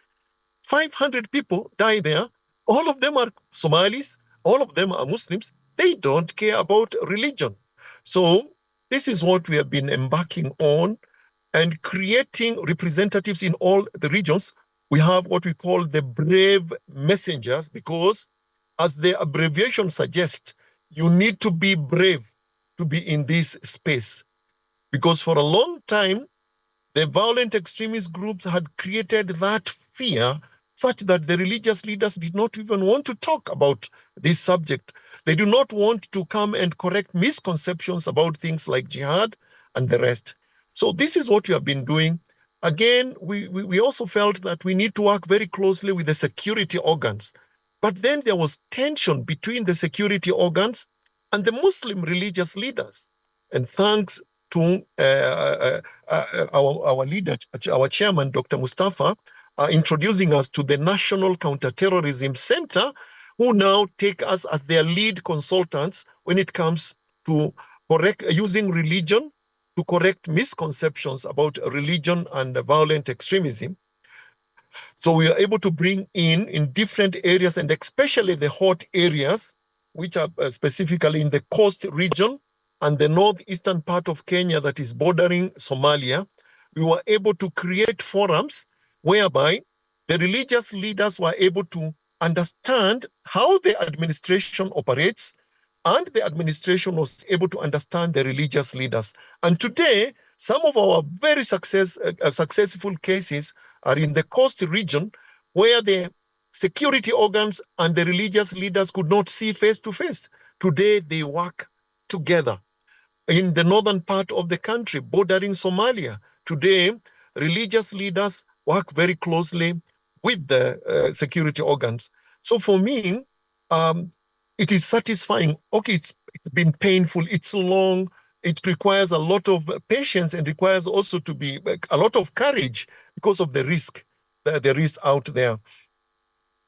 500 people die there. All of them are Somalis, all of them are Muslims. They don't care about religion. So this is what we have been embarking on, and creating representatives in all the regions. We have what we call the brave messengers, because as the abbreviation suggests, you need to be brave to be in this space. Because for a long time, the violent extremist groups had created that fear such that the religious leaders did not even want to talk about this subject. They do not want to come and correct misconceptions about things like jihad and the rest. So this is what we have been doing. Again, we also felt that we need to work very closely with the security organs. But then there was tension between the security organs and the Muslim religious leaders. And thanks to our leader, our chairman, Dr. Mustafa, introducing us to the National Counterterrorism Center, who now take us as their lead consultants when it comes to using religion to correct misconceptions about religion and violent extremism. So we are able to bring in different areas, and especially the hot areas, which are specifically in the coast region and the northeastern part of Kenya that is bordering Somalia. We were able to create forums whereby the religious leaders were able to understand how the administration operates, and the administration was able to understand the religious leaders. And today, some of our very successful cases are in the coast region, where the security organs and the religious leaders could not see face to face. Today, they work together. In the northern part of the country, bordering Somalia, today, religious leaders work very closely with the security organs. So for me, it is satisfying. Okay, it's been painful, it's long, it requires a lot of patience, and requires also to be a lot of courage because of the risk that there is out there.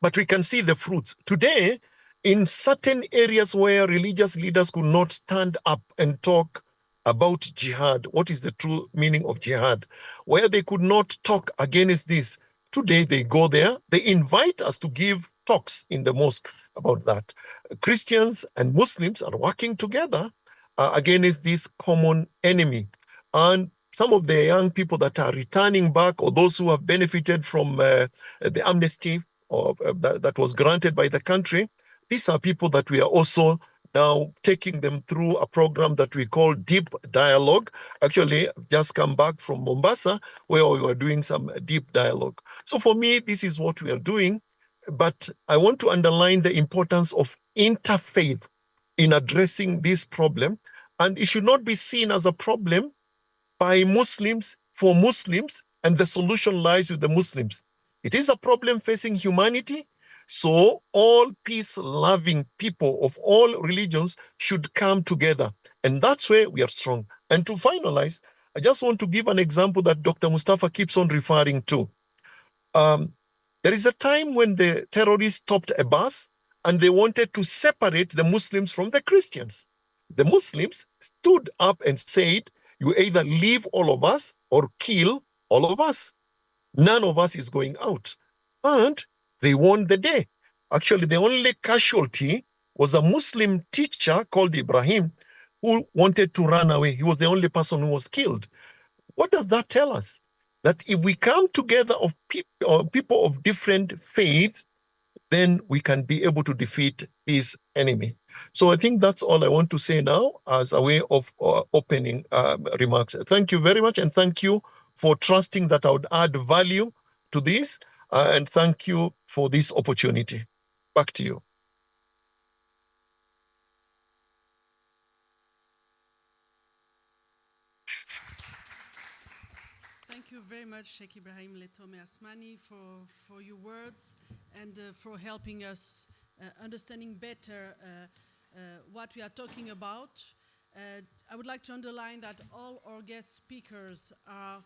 But we can see the fruits. Today, in certain areas where religious leaders could not stand up and talk about jihad, what is the true meaning of jihad, where they could not talk against this, today they go there, they invite us to give talks in the mosque about that. Christians and Muslims are working together against this common enemy. And some of the young people that are returning back, or those who have benefited from the amnesty that was granted by the country, these are people that we are also now taking them through a program that we call Deep Dialogue. Actually, I've just come back from Mombasa, where we were doing some deep dialogue. So for me, this is what we are doing. But I want to underline the importance of interfaith in addressing this problem. And it should not be seen as a problem by Muslims for Muslims, and the solution lies with the Muslims. It is a problem facing humanity. So all peace-loving people of all religions should come together. And that's where we are strong. And to finalize, I just want to give an example that Dr. Mustafa keeps on referring to. There is a time when the terrorists stopped a bus and they wanted to separate the Muslims from the Christians. The Muslims stood up and said, you either leave all of us or kill all of us. None of us is going out. And they won the day. Actually, the only casualty was a Muslim teacher called Ibrahim who wanted to run away. He was the only person who was killed. What does that tell us? That if we come together of people of different faiths, then we can be able to defeat this enemy. So I think that's all I want to say now as a way of opening remarks. Thank you very much, and thank you for trusting that I would add value to this, and thank you for this opportunity. Back to you. Thank you very much, Sheikh Ibrahim Letome Asmani, for your words and for helping us understanding better what we are talking about. I would like to underline that all our guest speakers are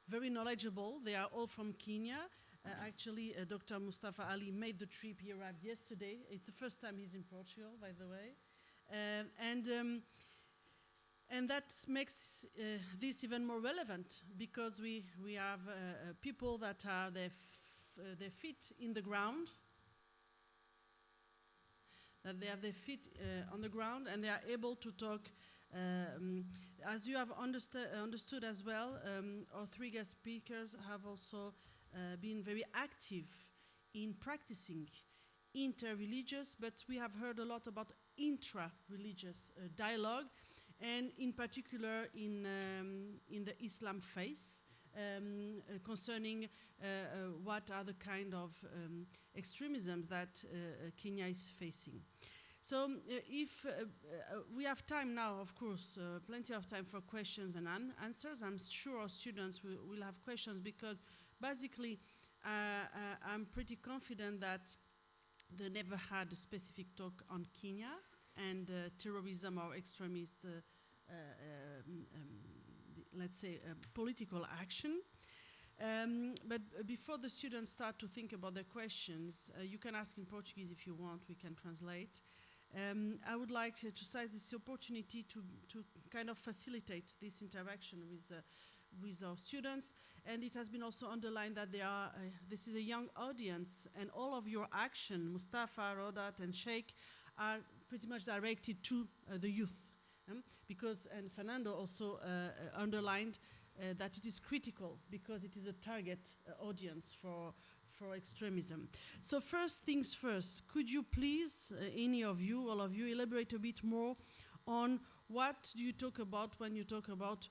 very knowledgeable. They are all from Kenya. Actually, Dr. Mustafa Ali made the trip. He arrived yesterday. It's the first time he's in Portugal, by the way. And that makes this even more relevant, because we have people that are their feet in the ground, that they have their feet on the ground, and they are able to talk. As you have understood as well, our three guest speakers have also been very active in practicing inter-religious, but we have heard a lot about intra-religious dialogue, and in particular in the Islam faith, concerning what are the kind of extremisms that Kenya is facing. So if we have time now, of course, plenty of time for questions and answers. I'm sure our students will have questions, because basically I'm pretty confident that they never had a specific talk on Kenya and terrorism or extremist, let's say, political action. But before the students start to think about their questions, you can ask in Portuguese if you want, we can translate. I would like to seize this opportunity to kind of facilitate this interaction with our students, and it has been also underlined that this is a young audience, and all of your action, Mustafa, Rodat, and Sheikh, are pretty much directed to the youth, because, and Fernando also underlined that it is critical, because it is a target audience for extremism. So first things first, could you please, any of you, all of you, elaborate a bit more on what do you talk about when you talk about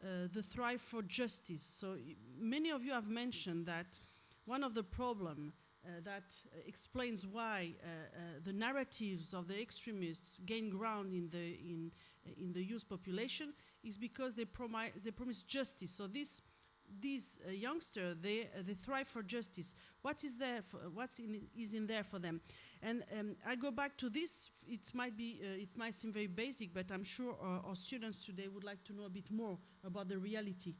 the thrive for justice? So many of you have mentioned that one of the problems that explains why the narratives of the extremists gain ground in the youth population is because they promise justice. So these youngsters, they thrive for justice. What is there? Is in there for them? And I go back to this. It might seem very basic, but I'm sure our students today would like to know a bit more about the reality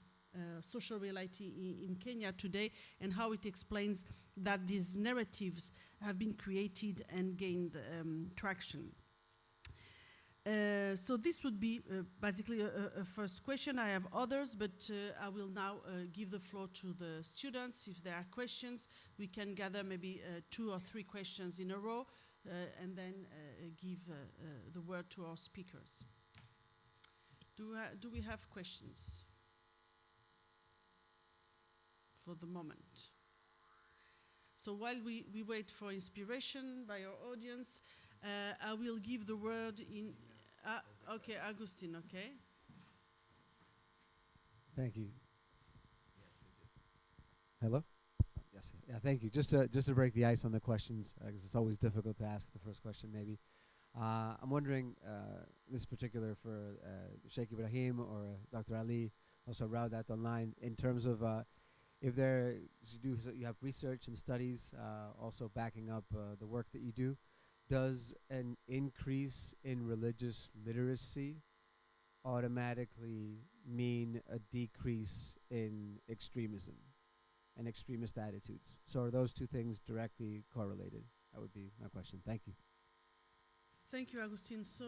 social reality in Kenya today, and how it explains that these narratives have been created and gained traction. So this would be basically a first question. I have others, but I will now give the floor to the students. If there are questions, we can gather maybe 2 or 3 questions in a row, and then give the word to our speakers. Do we have questions for the moment? So while we wait for inspiration by our audience, I will give the word in... okay, Agustin, okay. Thank you. Hello? Yes. Yeah, thank you. Just to break the ice on the questions, because it's always difficult to ask the first question, maybe. I'm wondering, this particular for Sheikh Ibrahim or Dr. Ali, also Raudat online, in terms of if you have research and studies also backing up the work that you do, does an increase in religious literacy automatically mean a decrease in extremism and extremist attitudes? So are those two things directly correlated? That would be my question. Thank you. Thank you, Agustin. So,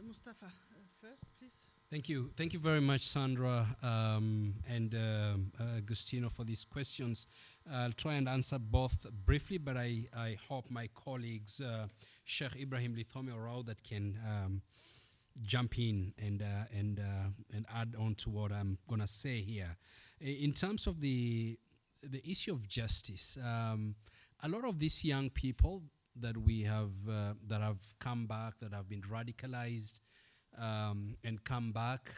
Mustafa, first, please. Thank you. Thank you very much, Sandra and Agustino, for these questions. I'll try and answer both briefly, but I hope my colleagues, Sheikh Ibrahim Lithome or Rao, that can jump in and add on to what I'm going to say here. In terms of the issue of justice, a lot of these young people that we have that have come back, that have been radicalized, and come back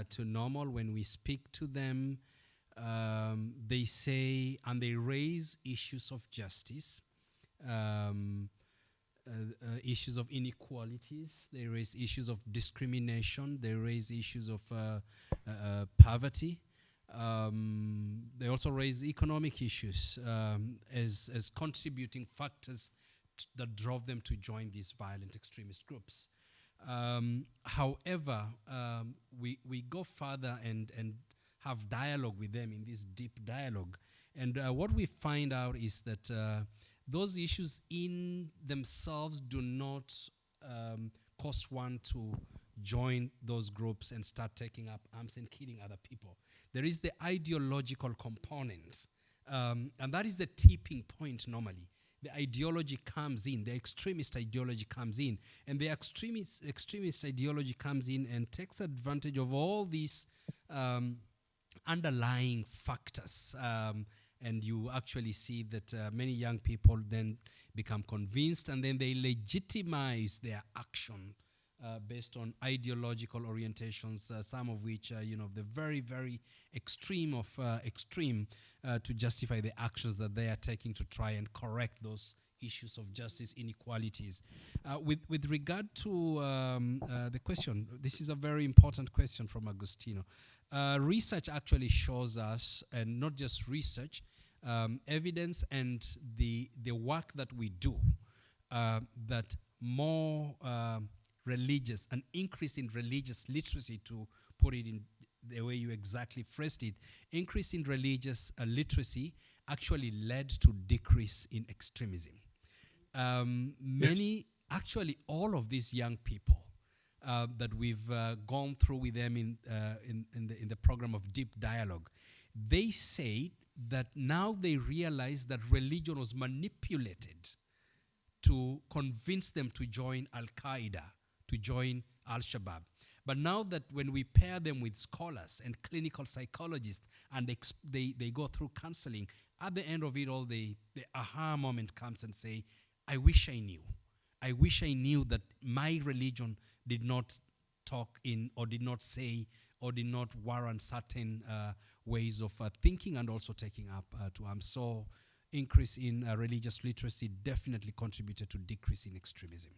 to normal, when we speak to them, they say and they raise issues of justice, issues of inequalities, they raise issues of discrimination, they raise issues of poverty. They also raise economic issues as contributing factors that drove them to join these violent extremist groups. However, we go further and have dialogue with them in this deep dialogue. And what we find out is that those issues in themselves do not cause one to join those groups and start taking up arms and killing other people. There is the ideological component, and that is the tipping point normally. The ideology comes in, the extremist ideology comes in, and the extremist ideology comes in and takes advantage of all these underlying factors. And you actually see that many young people then become convinced, and then they legitimize their action based on ideological orientations, some of which are, the very, very extreme of extreme to justify the actions that they are taking to try and correct those issues of justice inequalities. With regard to the question, this is a very important question from Agustino. Research actually shows us, and not just research, evidence and the work that we do, that more an increase in religious literacy, to put it in the way you exactly phrased it, increase in religious literacy actually led to decrease in extremism. Actually, all of these young people that we've gone through with them in the program of deep dialogue, they say that now they realize that religion was manipulated to convince them to join Al-Qaeda, to join Al-Shabaab. But now that when we pair them with scholars and clinical psychologists and they go through counseling, at the end of it all, the aha moment comes and say, I wish I knew. I wish I knew that my religion did not talk in or did not say or did not warrant certain ways of thinking and also taking up to arms. So increase in religious literacy definitely contributed to decrease in extremism.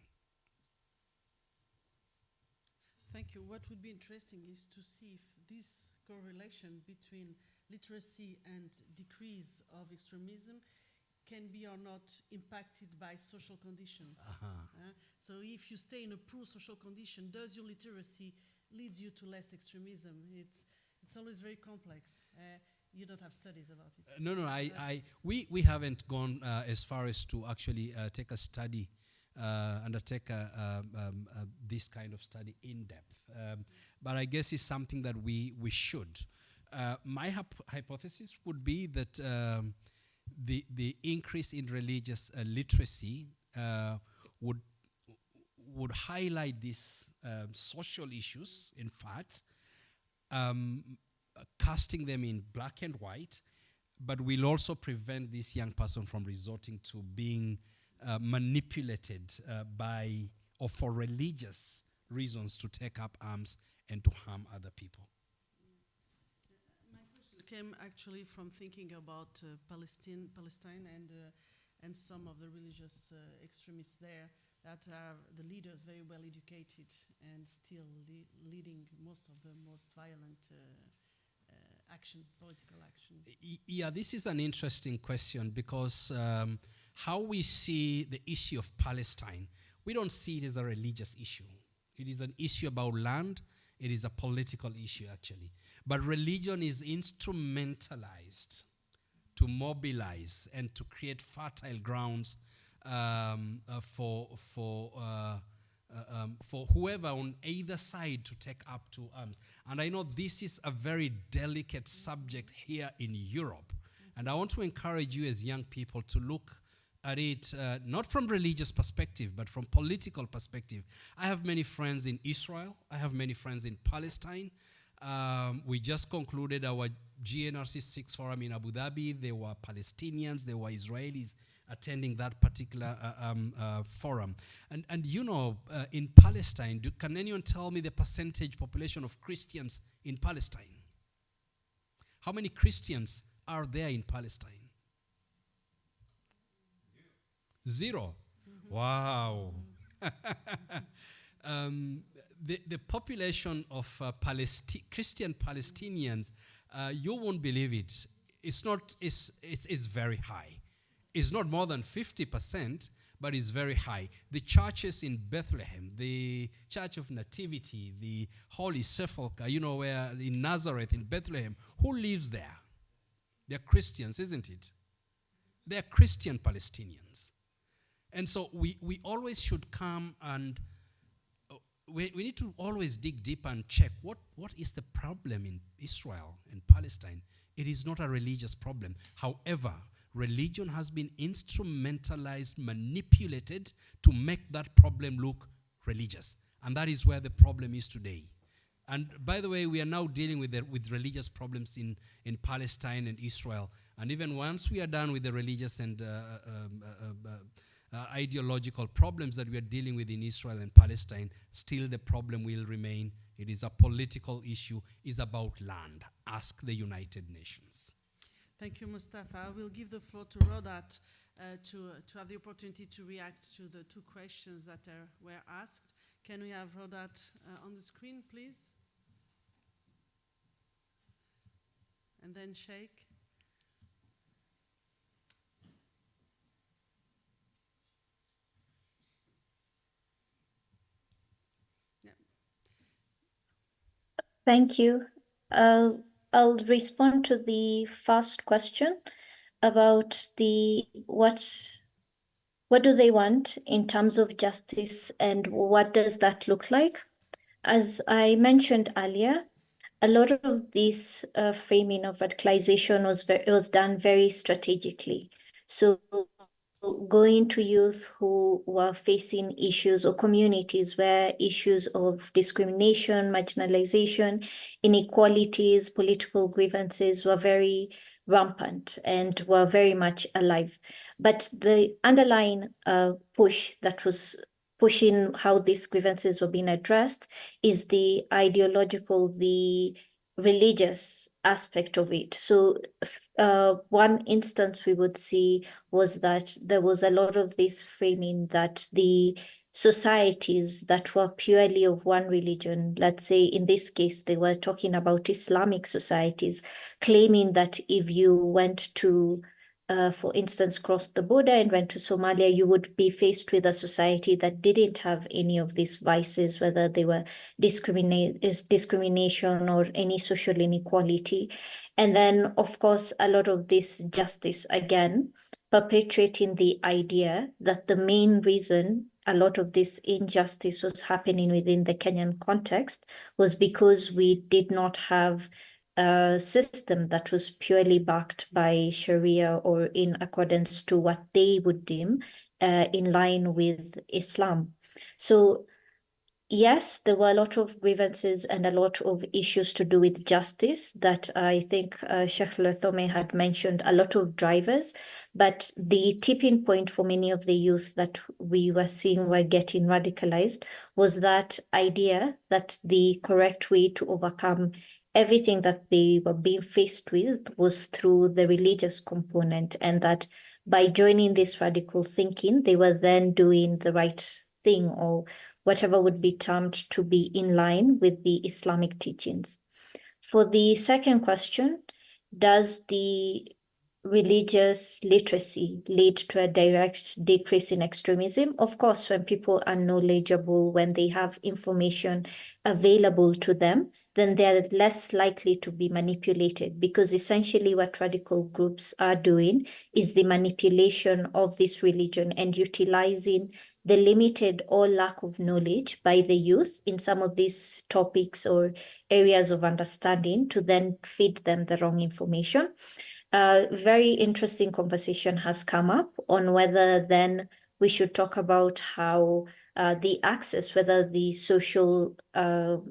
Thank you. What would be interesting is to see if this correlation between literacy and decrease of extremism can be or not impacted by social conditions. So if you stay in a poor social condition, does your literacy leads you to less extremism? It's always very complex. You don't have studies about it. No, we haven't gone as far as to actually take a study, undertake this kind of study in depth. But I guess it's something that we should. My hypothesis would be that the increase in religious literacy would highlight these social issues, in fact, casting them in black and white, but will also prevent this young person from resorting to being manipulated by or for religious reasons to take up arms and to harm other people. My question came actually from thinking about Palestine and some of the religious extremists there that are the leaders very well educated and still leading most of the most violent political action. Yeah, this is an interesting question because how we see the issue of Palestine, we don't see it as a religious issue. It is an issue about land. It is a political issue, actually. But religion is instrumentalized to mobilize and to create fertile grounds for whoever on either side to take up to arms. And I know this is a very delicate subject here in Europe. And I want to encourage you as young people to look at it not from religious perspective, but from political perspective. I have many friends in Israel. I have many friends in Palestine. We just concluded our GNRC 6 forum in Abu Dhabi. There were Palestinians, there were Israelis attending that particular forum. And you know, in Palestine, can anyone tell me the percentage population of Christians in Palestine? How many Christians are there in Palestine? Zero. Mm-hmm. Wow. The population of Christian Palestinians, you won't believe it. It's very high. It's not more than 50%, but it's very high. The churches in Bethlehem, the Church of Nativity, the Holy Sepulchre, you know, where in Nazareth, in Bethlehem, who lives there? They're Christians, isn't it? They're Christian Palestinians. And so we always should come and we need to always dig deep and check what is the problem in Israel and Palestine. It is not a religious problem. However, religion has been instrumentalized, manipulated to make that problem look religious. And that is where the problem is today. And by the way, we are now dealing with religious problems in Palestine and Israel. And even once we are done with the religious and ideological problems that we are dealing with in Israel and Palestine, still the problem will remain. It is a political issue. It's about land. Ask the United Nations. Thank you, Mustafa. I will give the floor to Rodat to have the opportunity to react to the two questions that were asked. Can we have Rodat on the screen, please? And then Sheikh. Thank you. I'll respond to the first question about what do they want in terms of justice and what does that look like? As I mentioned earlier, a lot of this framing of radicalization was done very strategically. So going to youth who were facing issues or communities where issues of discrimination, marginalization, inequalities, political grievances were very rampant and were very much alive. But the underlying push that was pushing how these grievances were being addressed is the ideological, the religious aspect of it. So one instance we would see was that there was a lot of this framing that the societies that were purely of one religion, let's say in this case, they were talking about Islamic societies, claiming that if you went to for instance, crossed the border and went to Somalia, you would be faced with a society that didn't have any of these vices, whether they were discrimination or any social inequality. And then, of course, a lot of this justice, again, perpetuating the idea that the main reason a lot of this injustice was happening within the Kenyan context was because we did not have a system that was purely backed by Sharia or in accordance to what they would deem in line with Islam. So yes, there were a lot of grievances and a lot of issues to do with justice that I think Sheikh Lathome had mentioned, a lot of drivers, but the tipping point for many of the youth that we were seeing were getting radicalized was that idea that the correct way to overcome everything that they were being faced with was through the religious component, and that by joining this radical thinking, they were then doing the right thing, or whatever would be termed to be in line with the Islamic teachings. For the second question, does the religious literacy lead to a direct decrease in extremism? Of course, when people are knowledgeable, when they have information available to them, then they're less likely to be manipulated, because essentially what radical groups are doing is the manipulation of this religion and utilizing the limited or lack of knowledge by the youth in some of these topics or areas of understanding to then feed them the wrong information. Very interesting conversation has come up on whether then we should talk about how the access, whether the social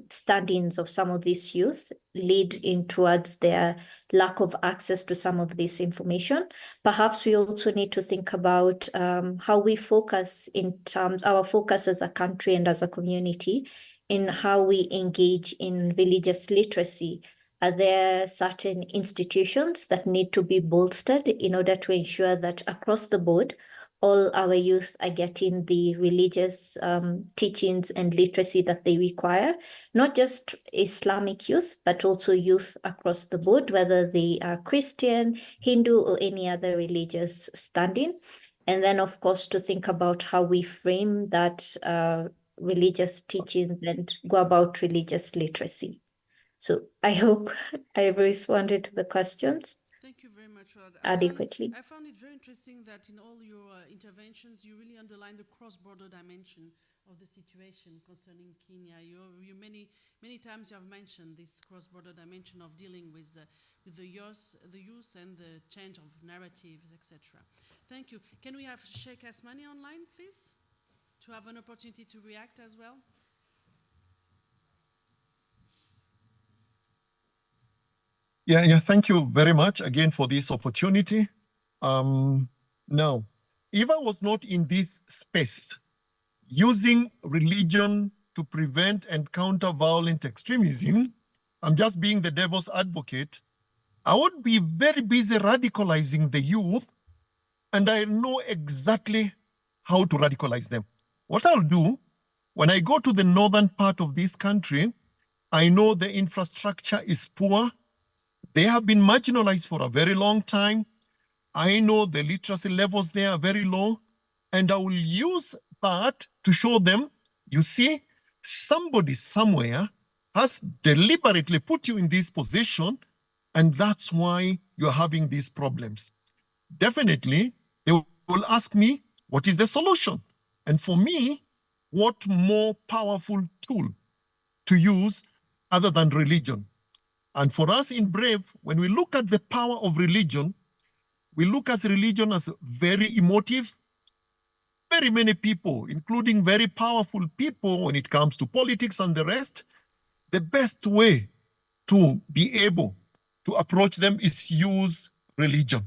standings of some of these youth lead in towards their lack of access to some of this information. Perhaps we also need to think about how we focus in terms, our focus as a country and as a community in how we engage in religious literacy. Are there certain institutions that need to be bolstered in order to ensure that across the board, all our youth are getting the religious teachings and literacy that they require, not just Islamic youth, but also youth across the board, whether they are Christian, Hindu, or any other religious standing. And then, of course, to think about how we frame that religious teachings and go about religious literacy. So I hope I've responded to the questions. Thank you very much, Rod. Adequately. I found it very interesting that in all your interventions, you really underline the cross-border dimension of the situation concerning Kenya. You many times you have mentioned this cross-border dimension of dealing with the youth and the change of narratives, etc. Thank you. Can we have Sheikh Asmani online, please, to have an opportunity to react as well? Yeah, thank you very much again for this opportunity. Now, if I was not in this space, using religion to prevent and counter violent extremism, I'm just being the devil's advocate, I would be very busy radicalizing the youth, and I know exactly how to radicalize them. What I'll do, when I go to the northern part of this country, I know the infrastructure is poor. They have been marginalized for a very long time. I know the literacy levels there are very low, and I will use that to show them, you see, somebody somewhere has deliberately put you in this position, and that's why you're having these problems. Definitely, they will ask me, what is the solution? And for me, what more powerful tool to use other than religion? And for us in Brave, when we look at the power of religion, we look at religion as very emotive. Very many people, including very powerful people when it comes to politics and the rest, the best way to be able to approach them is use religion.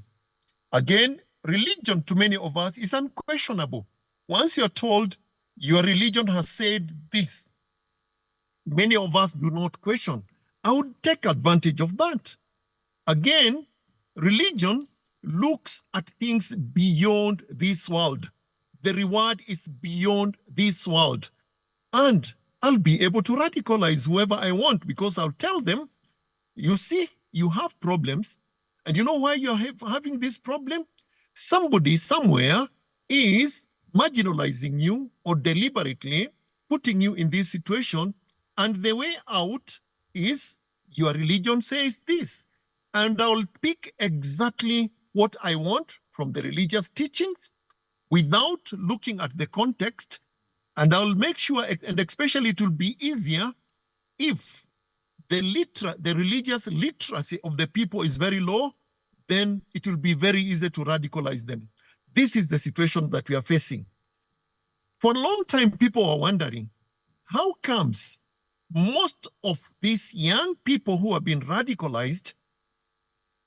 Again, religion to many of us is unquestionable. Once you're told your religion has said this, many of us do not question. I would take advantage of that. Again, religion looks at things beyond this world. The reward is beyond this world. And I'll be able to radicalize whoever I want, because I'll tell them, you see, you have problems. And you know why you're having this problem? somebody somewhere is marginalizing you or deliberately putting you in this situation, and the way out is your religion says this, and I'll pick exactly what I want from the religious teachings without looking at the context, and I'll make sure, and especially it will be easier if the religious literacy of the people is very low, then it will be very easy to radicalize them. This is the situation that we are facing. For a long time, people are wondering, how comes most of these young people who have been radicalized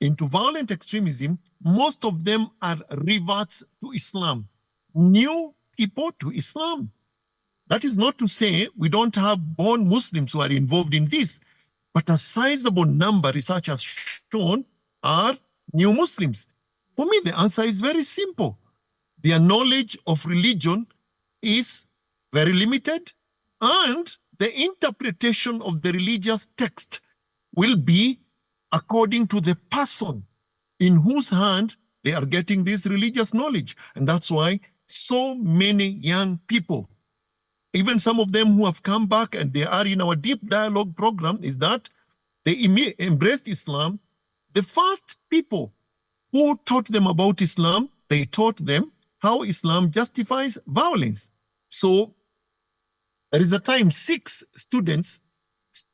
into violent extremism, most of them are reverts to Islam, new people to Islam. That is not to say we don't have born Muslims who are involved in this, but a sizable number, research has shown, are new Muslims. For me, the answer is very simple. Their knowledge of religion is very limited, and the interpretation of the religious text will be according to the person in whose hand they are getting this religious knowledge. And that's why so many young people, even some of them who have come back and they are in our deep dialogue program, is that they embraced Islam. The first people who taught them about Islam, they taught them how Islam justifies violence. So there is a time 6 students,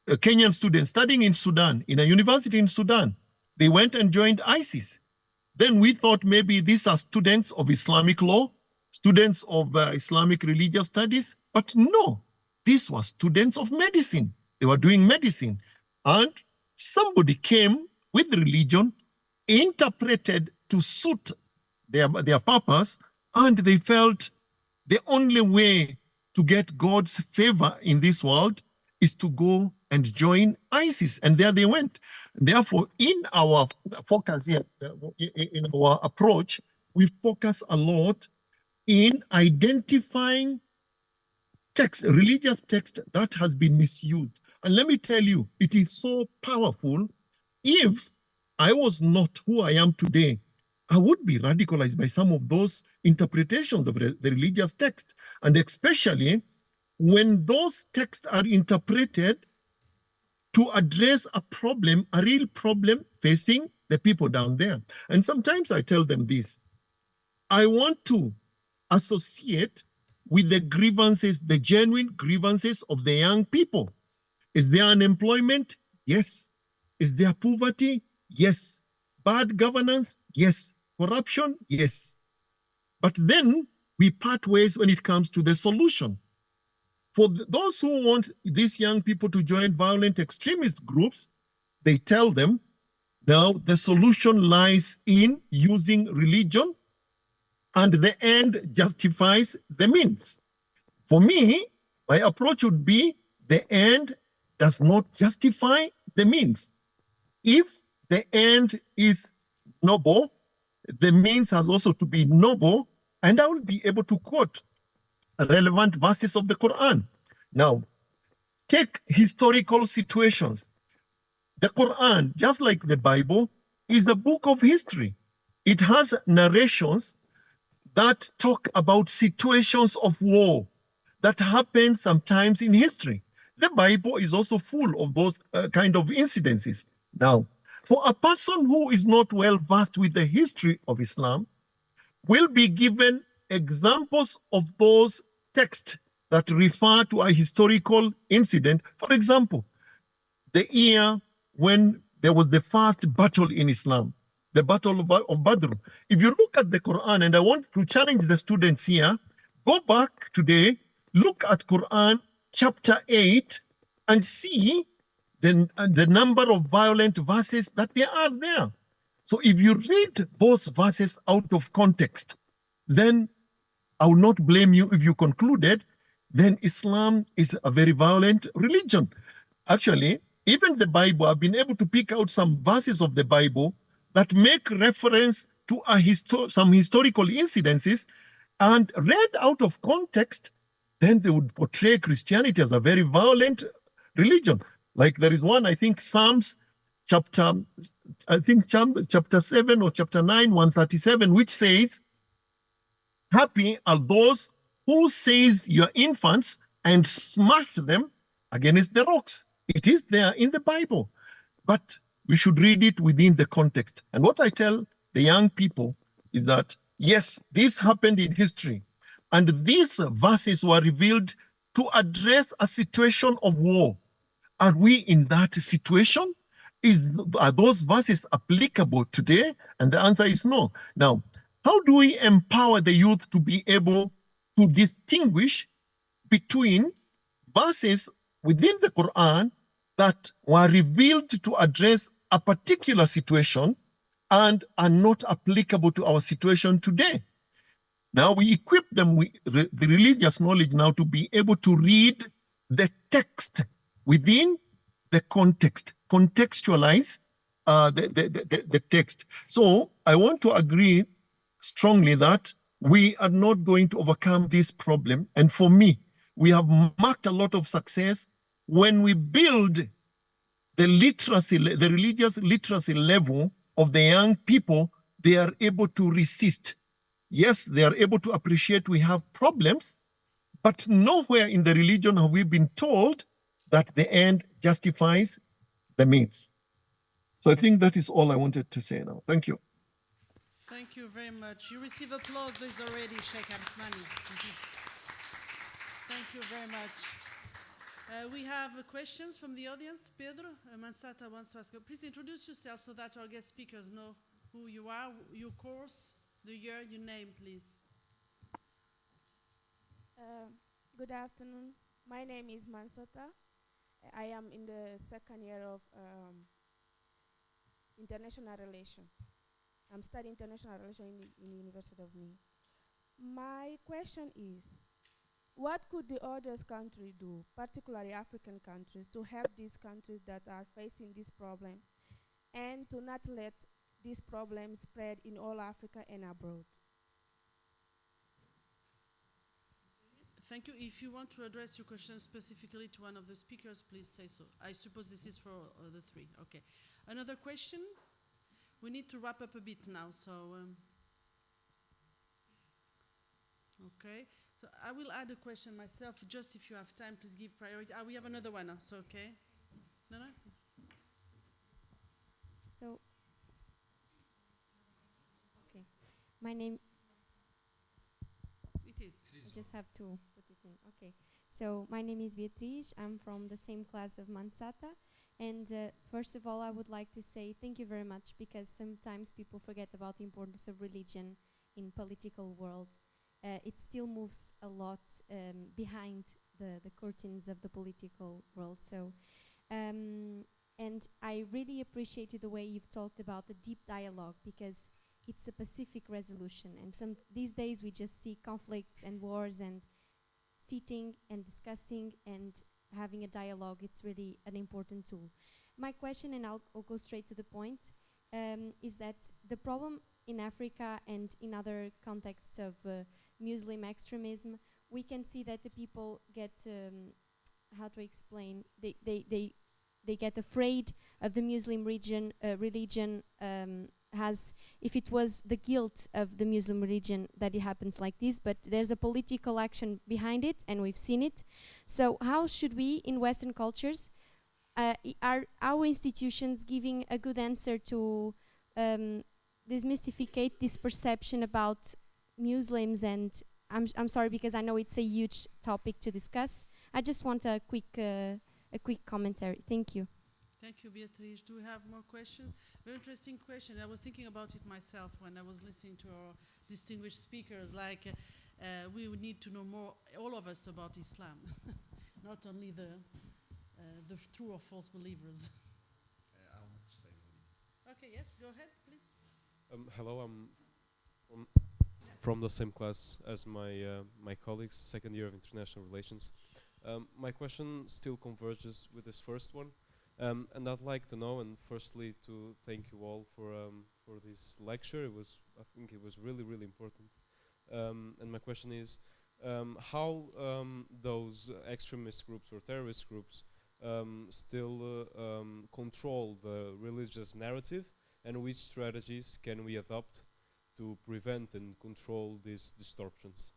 Kenyan students studying in Sudan, in a university in Sudan, they went and joined ISIS. Then we thought maybe these are students of Islamic law, students of Islamic religious studies, but no, these were students of medicine. They were doing medicine. And somebody came with religion, interpreted to suit their purpose, and they felt the only way to get God's favor in this world is to go and join ISIS. And there they went. Therefore, in our focus here, in our approach, we focus a lot in identifying text, religious text that has been misused. And let me tell you, it is so powerful. If I was not who I am today, I would be radicalized by some of those interpretations of the religious text. And especially when those texts are interpreted to address a problem, a real problem facing the people down there. And sometimes I tell them this, I want to associate with the grievances, the genuine grievances of the young people. Is there unemployment? Yes. Is there poverty? Yes. Bad governance? Yes. Corruption? Yes. But then we part ways when it comes to the solution. For those who want these young people to join violent extremist groups, they tell them, now the solution lies in using religion, and the end justifies the means. For me, my approach would be the end does not justify the means. If the end is noble, the means has also to be noble, and I will be able to quote relevant verses of the Quran. Now, take historical situations. The Quran, just like the Bible, is a book of history. It has narrations that talk about situations of war that happen sometimes in history. The Bible is also full of those kind of incidences. Now, for a person who is not well versed with the history of Islam, will be given examples of those texts that refer to a historical incident. For example, the year when there was the first battle in Islam, the Battle of Badr. If you look at the Quran, and I want to challenge the students here, go back today, look at Quran chapter 8, and see the number of violent verses that there are there. So if you read those verses out of context, then I will not blame you if you concluded then Islam is a very violent religion. Actually, even the Bible, I've been able to pick out some verses of the Bible that make reference to some historical incidences, and read out of context, then they would portray Christianity as a very violent religion. Like there is one, I think Psalms chapter, I think chapter 7 or chapter 9, 137, which says, happy are those who seize your infants and smash them against the rocks. It is there in the Bible, but we should read it within the context. And what I tell the young people is that, yes, this happened in history, and these verses were revealed to address a situation of war. Are we in that situation? Are those verses applicable today? And the answer is no. Now, how do we empower the youth to be able to distinguish between verses within the Quran that were revealed to address a particular situation and are not applicable to our situation today? Now we equip them with the religious knowledge now to be able to read the text within the context, contextualize the text. So I want to agree strongly that we are not going to overcome this problem. And for me, we have marked a lot of success when we build the literacy, the religious literacy level of the young people. They are able to resist. Yes, they are able to appreciate we have problems, but nowhere in the religion have we been told that the end justifies the means. So I think that is all I wanted to say now. Thank you. Thank you very much. You receive applause. There's already Sheikh Absmani. Thank you very much. We have questions from the audience. Pedro Mansata wants to ask. Please introduce yourself so that our guest speakers know who you are, your course, the year, your name, please. Good afternoon. My name is Mansata. I am in the second year of international relations. I'm studying international relations in the University of Minho. My question is, what could the other countries do, particularly African countries, to help these countries that are facing this problem and to not let this problem spread in all Africa and abroad? Thank you. If you want to address your question specifically to one of the speakers, please say so. I suppose this is for the three. Okay. Another question? We need to wrap up a bit now, so... okay. So I will add a question myself, just if you have time, please give priority. We have another one, so okay. No? So, okay. My name... It is. I just have to put this in. Okay. So my name is Beatriz. I'm from the same class of Mansata. And first of all, I would like to say thank you very much, because sometimes people forget about the importance of religion in political world. It still moves a lot behind the curtains of the political world. So, and I really appreciated the way you've talked about the deep dialogue, because it's a pacific resolution. And these days we just see conflicts and wars, and sitting and discussing and having a dialogue, it's really an important tool. My question, and I'll go straight to the point, is that the problem in Africa and in other contexts of Muslim extremism, we can see that the people get, how to explain, they get afraid of the Muslim religion has, if it was the guilt of the Muslim religion that it happens like this, but there's a political action behind it, and we've seen it. So how should we, in Western cultures, are our institutions giving a good answer to demystify this perception about Muslims? And I'm sorry, because I know it's a huge topic to discuss. I just want a quick commentary. Thank you. Thank you, Beatriz. Do we have more questions? Very interesting question. I was thinking about it myself when I was listening to our distinguished speakers. Like, we would need to know more, all of us, about Islam, not only the true or false believers. I want to say one. Okay, yes, go ahead, please. Hello, I'm from the same class as my colleagues, second year of international relations. My question still converges with this first one. And I'd like to know, and firstly to thank you all for this lecture. I think it was really, really important. And my question is, how those extremist groups or terrorist groups still control the religious narrative, and which strategies can we adopt to prevent and control these distortions?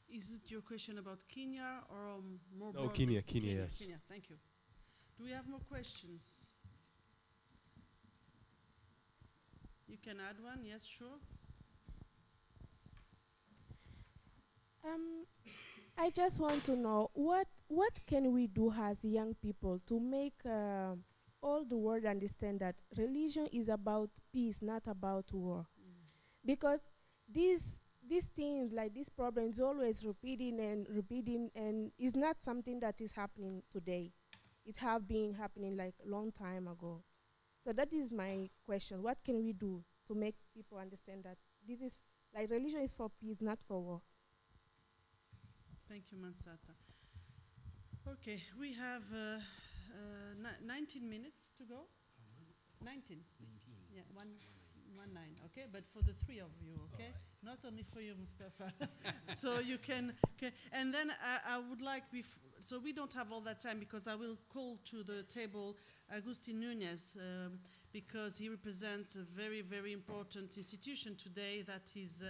Is it your question about Kenya or more No, broadly? Kenya, yes. Kenya, thank you. Do we have more questions? You can add one, yes, sure. I just want to know what can we do as young people to make all the world understand that religion is about peace, not about war, because these things like these problems always repeating, and it's not something that is happening today. It have been happening like a long time ago. So that is my question. What can we do to make people understand that this is like religion is for peace, not for war? Thank you, Mansata. Okay, we have 19 minutes to go. 19? 19. Yeah, one nine, okay? But for the three of you, okay? Not only for you, Mustafa. So you can, and then I would like, so we don't have all that time because I will call to the table Agustin Nunez because he represents a very, very important institution today that is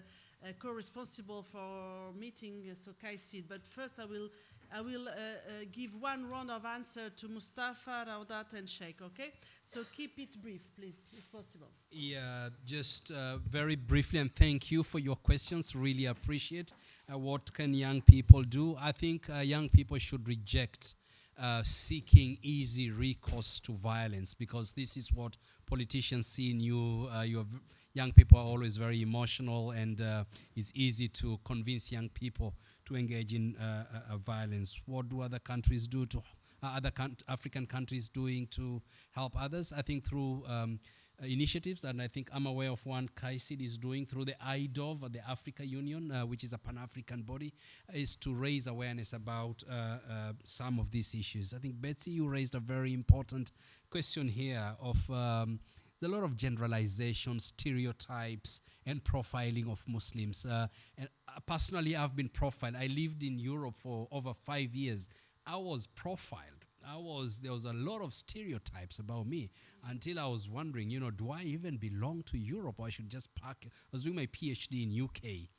co-responsible for our meeting, so KAICIID. But first I will give one round of answer to Mustafa, Raudat, and Sheikh, okay? So keep it brief, please, if possible. Yeah, just very briefly, and thank you for your questions. Really appreciate. What can young people do? I think young people should reject seeking easy recourse to violence, because this is what politicians see in you. Young people are always very emotional, and it's easy to convince young people to engage in violence. What do other countries do to African countries doing to help others? I think through initiatives, and I think I'm aware of one KAICIID is doing through the IDOV, the Africa Union, which is a Pan-African body, is to raise awareness about some of these issues. I think, Betsy, you raised a very important question here of there's a lot of generalization, stereotypes, and profiling of Muslims. And personally, I've been profiled. I lived in Europe for over 5 years. I was profiled. There was a lot of stereotypes about me until I was wondering, do I even belong to Europe, or I should just park? I was doing my PhD in UK.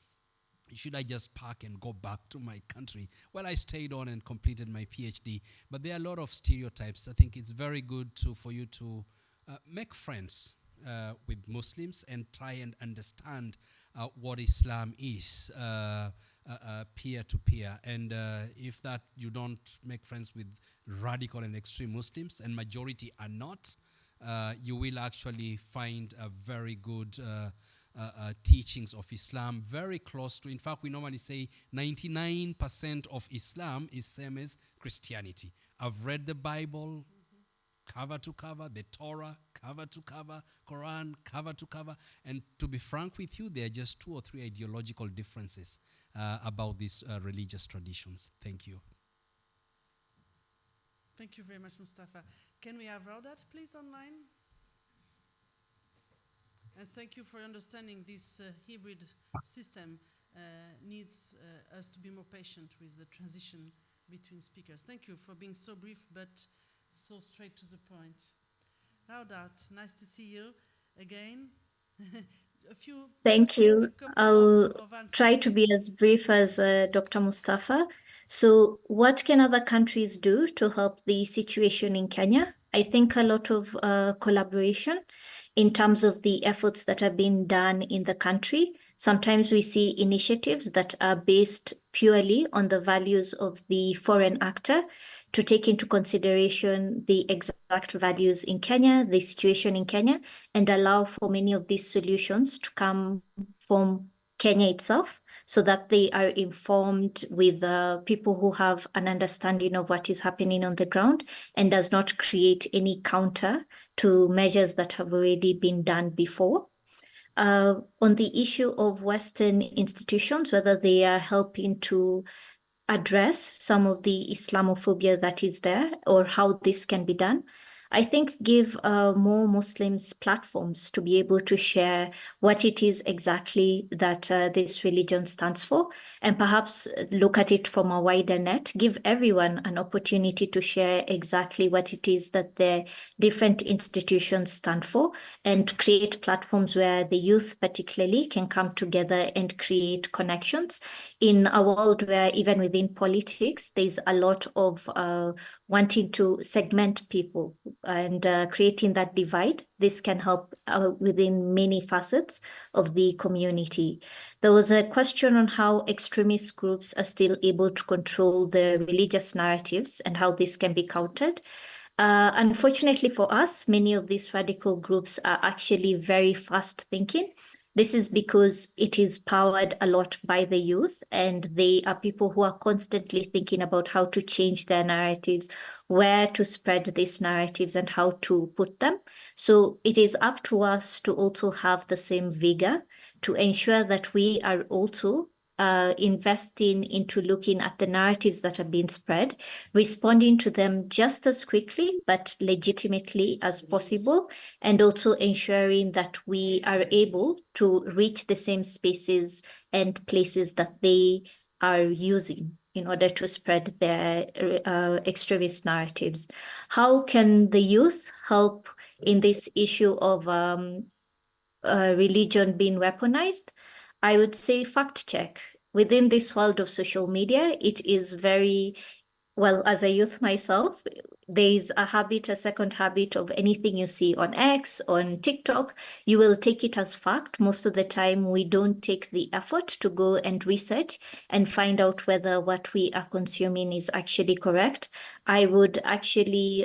Should I just park and go back to my country? Well, I stayed on and completed my PhD. But there are a lot of stereotypes. I think it's very good for you to make friends with Muslims and try and understand what Islam is peer-to-peer. And if that you don't make friends with radical and extreme Muslims, and majority are not, you will actually find a very good teachings of Islam, very close to, in fact, we normally say 99% of Islam is same as Christianity. I've read the Bible cover to cover, the Torah cover to cover, Quran cover to cover, and to be frank with you, there are just 2 or 3 ideological differences about these religious traditions. Thank you. Thank you very much, Mustafa. Can we have Raudat, please, online? And thank you for understanding this hybrid system needs us to be more patient with the transition between speakers. Thank you for being so brief, but so straight to the point. Raudat, nice to see you again. Thank you. I'll try to be as brief as Dr. Mustafa. So what can other countries do to help the situation in Kenya? I think a lot of collaboration in terms of the efforts that are being done in the country. Sometimes we see initiatives that are based purely on the values of the foreign actor, to take into consideration the exact values in Kenya, the situation in Kenya, and allow for many of these solutions to come from Kenya itself, so that they are informed with people who have an understanding of what is happening on the ground, and does not create any counter to measures that have already been done before. On the issue of Western institutions, whether they are helping to address some of the Islamophobia that is there, or how this can be done. I think give more Muslims platforms to be able to share what it is exactly that this religion stands for, and perhaps look at it from a wider net, give everyone an opportunity to share exactly what it is that their different institutions stand for, and create platforms where the youth particularly can come together and create connections. In a world where even within politics, there's a lot of wanting to segment people and creating that divide. This can help within many facets of the community. There was a question on how extremist groups are still able to control the religious narratives and how this can be countered. Unfortunately for us, many of these radical groups are actually very fast thinking. This is because it is powered a lot by the youth, and they are people who are constantly thinking about how to change their narratives, where to spread these narratives, and how to put them. So it is up to us to also have the same vigor to ensure that we are also investing into looking at the narratives that are being spread, responding to them just as quickly but legitimately as possible, and also ensuring that we are able to reach the same spaces and places that they are using in order to spread their extremist narratives. How can the youth help in this issue of religion being weaponized? I would say fact check. Within this world of social media, it is very, well, as a youth myself, there's a second habit of anything you see on X, on TikTok, you will take it as fact. Most of the time, we don't take the effort to go and research and find out whether what we are consuming is actually correct. I would actually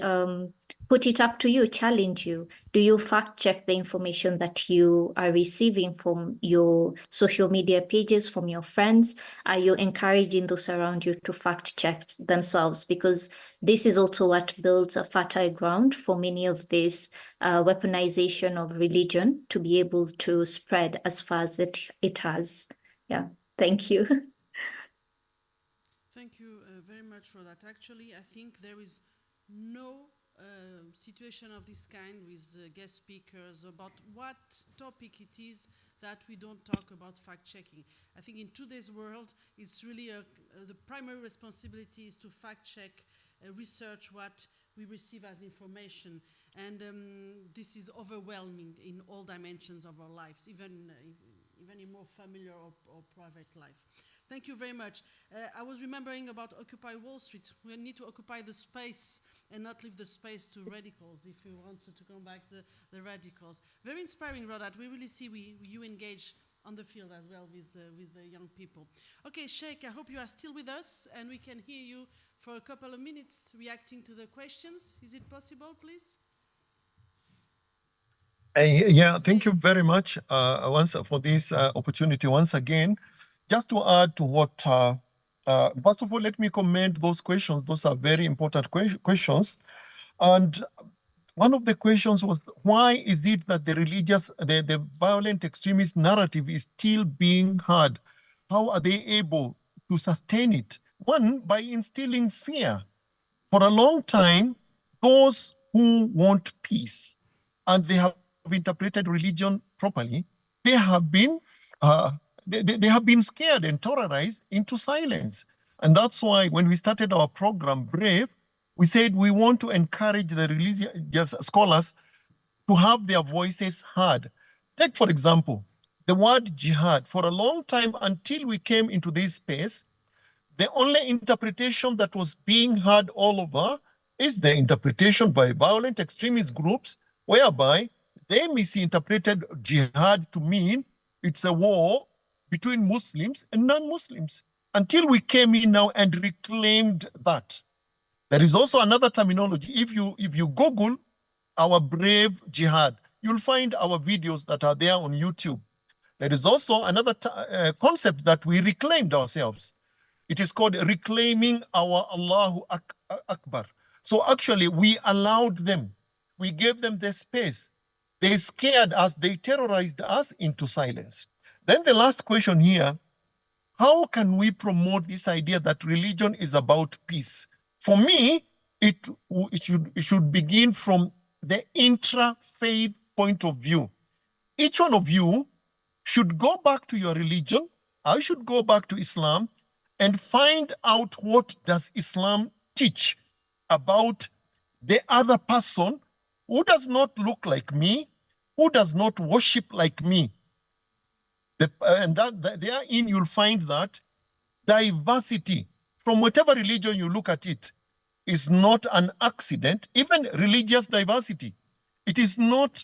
put it up to you, challenge you. Do you fact check the information that you are receiving from your social media pages, from your friends? Are you encouraging those around you to fact check themselves? Because this is also what builds a fertile ground for many of this weaponization of religion to be able to spread as far as it has. Yeah, thank you. Thank you very much for that. Actually, I think there is no situation of this kind with guest speakers about what topic it is that we don't talk about fact-checking. I think in today's world, it's really the primary responsibility is to fact-check, research what we receive as information. And this is overwhelming in all dimensions of our lives, even in more familiar or private life. Thank you very much. I was remembering about Occupy Wall Street. We need to occupy the space and not leave the space to radicals if we wanted to combat the radicals. Very inspiring, Rodat. We really see you engage on the field as well with the young people. Okay, Sheikh, I hope you are still with us and we can hear you for a couple of minutes reacting to the questions. Is it possible, please? Yeah, thank you very much for this opportunity once again. Just to add to what, first of all, let me comment those questions. Those are very important questions. And one of the questions was, why is it that the violent extremist narrative is still being heard? How are they able to sustain it? One, by instilling fear. For a long time, those who want peace, and they have interpreted religion properly, they have been scared and terrorized into silence. And that's why when we started our program, BRAVE, we said we want to encourage the religious scholars to have their voices heard. Take, for example, the word jihad. For a long time, until we came into this space, the only interpretation that was being heard all over is the interpretation by violent extremist groups, whereby they misinterpreted jihad to mean it's a war between Muslims and non-Muslims, until we came in now and reclaimed that. There is also another terminology. If you Google our brave jihad, you'll find our videos that are there on YouTube. There is also another concept that we reclaimed ourselves. It is called reclaiming our Allahu Akbar. So actually, we allowed them. We gave them the space. They scared us. They terrorized us into silence. Then the last question here, how can we promote this idea that religion is about peace? For me, it should begin from the intra-faith point of view. Each one of you should go back to your religion. I should go back to Islam and find out what does Islam teach about the other person who does not look like me, who does not worship like me. And therein you'll find that diversity, from whatever religion you look at it, is not an accident. Even religious diversity, it is not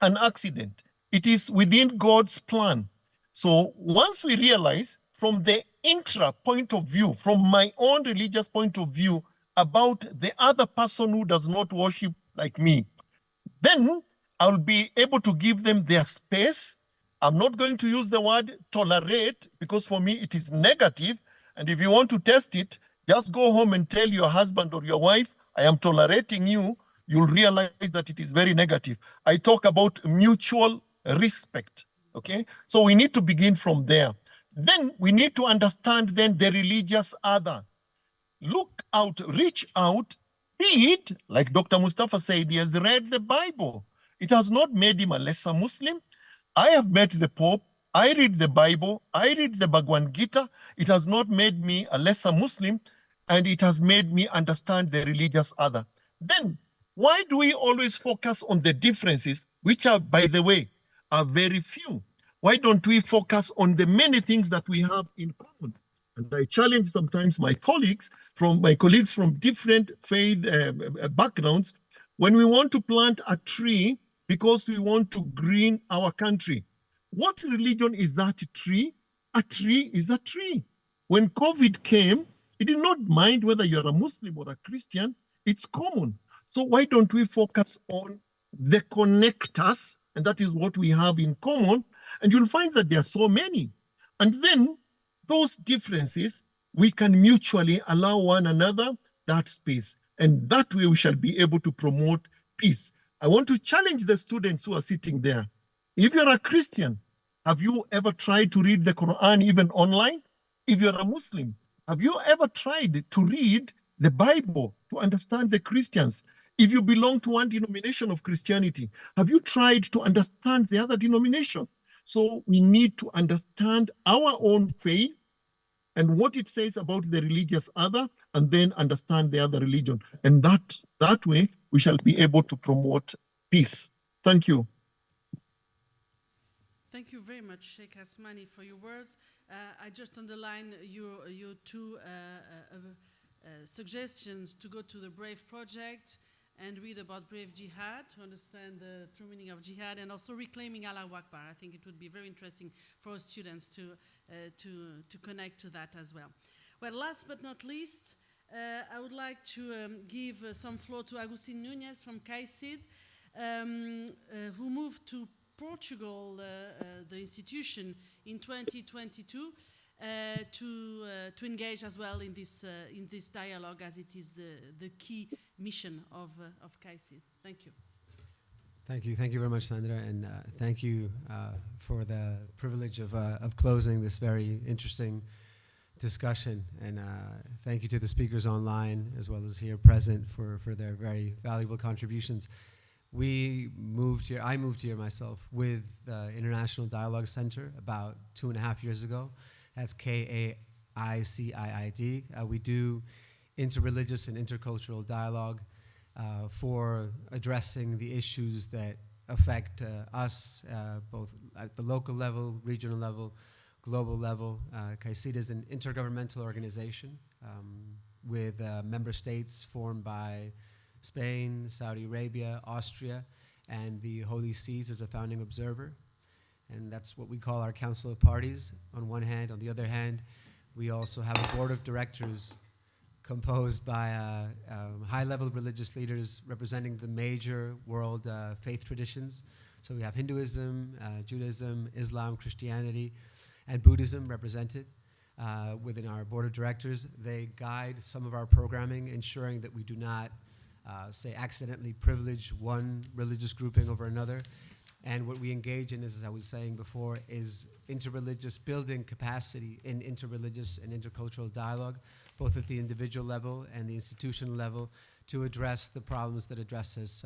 an accident. It is within God's plan. So once we realize from the intra point of view, from my own religious point of view, about the other person who does not worship like me, then I'll be able to give them their space. I'm not going to use the word tolerate, because for me it is negative. And if you want to test it, just go home and tell your husband or your wife, I am tolerating you. You'll realize that it is very negative. I talk about mutual respect, okay? So we need to begin from there. Then we need to understand then the religious other. Look out, reach out, read, like Dr. Mustafa said, he has read the Bible. It has not made him a lesser Muslim. I have met the Pope. I read the Bible. I read the Bhagavad Gita. It has not made me a lesser Muslim, and it has made me understand the religious other. Then, why do we always focus on the differences, which are, by the way, are very few? Why don't we focus on the many things that we have in common? And I challenge sometimes my colleagues from different faith backgrounds, when we want to plant a tree because we want to green our country. What religion is that tree? A tree is a tree. When COVID came, it did not mind whether you're a Muslim or a Christian. It's common. So why don't we focus on the connectors? And that is what we have in common. And you'll find that there are so many. And then those differences, we can mutually allow one another that space. And that way we shall be able to promote peace. I want to challenge the students who are sitting there. If you're a Christian, have you ever tried to read the Quran even online? If you're a Muslim, have you ever tried to read the Bible to understand the Christians? If you belong to one denomination of Christianity, have you tried to understand the other denomination? So we need to understand our own faith and what it says about the religious other, and then understand the other religion. And that way, we shall be able to promote peace. Thank you. Thank you very much, Sheikh Asmani, for your words. I just underline your two suggestions to go to the Brave Project and read about Brave Jihad to understand the true meaning of jihad, and also reclaiming Allahu Akbar. I think it would be very interesting for our students to connect to that as well. Well, last but not least, I would like to give some floor to Agustin Nunes from KAICIID, who moved to Portugal, the institution, in 2022 to engage as well in this dialogue, as it is the key mission of KAICIID. Thank you. Thank you very much, Sandra, and thank you for the privilege of closing this very interesting discussion, and thank you to the speakers online as well as here present for their very valuable contributions. I moved here myself with the International Dialogue Center about 2.5 years ago. That's KAICIID. We do interreligious and intercultural dialogue for addressing the issues that affect us, both at the local level, regional level, global level. KAICIID is an intergovernmental organization with member states formed by Spain, Saudi Arabia, Austria, and the Holy Seas as a founding observer. And that's what we call our Council of Parties on one hand. On the other hand, we also have a board of directors composed by high-level religious leaders representing the major world faith traditions. So we have Hinduism, Judaism, Islam, Christianity, and Buddhism represented within our board of directors. They guide some of our programming, ensuring that we do not accidentally privilege one religious grouping over another. And what we engage in, as I was saying before, is interreligious, building capacity in interreligious and intercultural dialogue both at the individual level and the institutional level, to address the problems that address us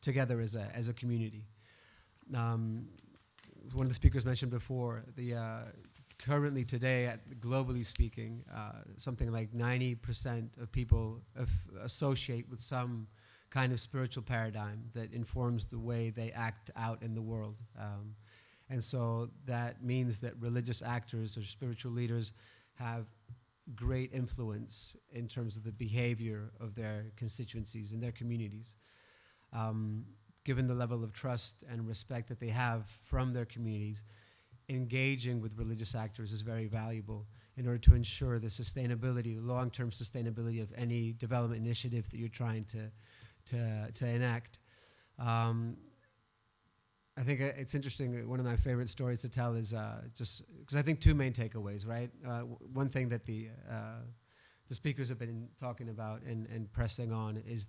together as a community. One of the speakers mentioned before, currently today, globally speaking, something like 90% of people associate with some kind of spiritual paradigm that informs the way they act out in the world. And so that means that religious actors or spiritual leaders have great influence in terms of the behavior of their constituencies and their communities. Given the level of trust and respect that they have from their communities, engaging with religious actors is very valuable in order to ensure the sustainability, the long-term sustainability of any development initiative that you're trying to enact. I think it's interesting. One of my favorite stories to tell is just because I think two main takeaways, right? One thing that the speakers have been talking about and pressing on is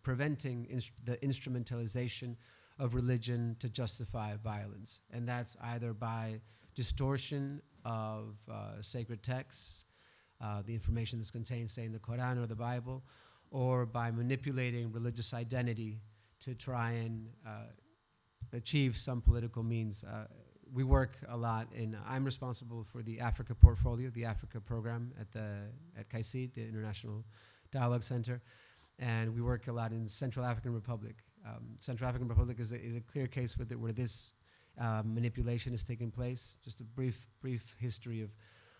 preventing the instrumentalization of religion to justify violence, and that's either by distortion of sacred texts, the information that's contained, say, in the Quran or the Bible, or by manipulating religious identity to try and achieve some political means. We work a lot I'm responsible for the Africa portfolio, the Africa program at KAICIID, the International Dialogue Center, and we work a lot in Central African Republic. Central African Republic is a clear case where this manipulation is taking place. Just a brief history of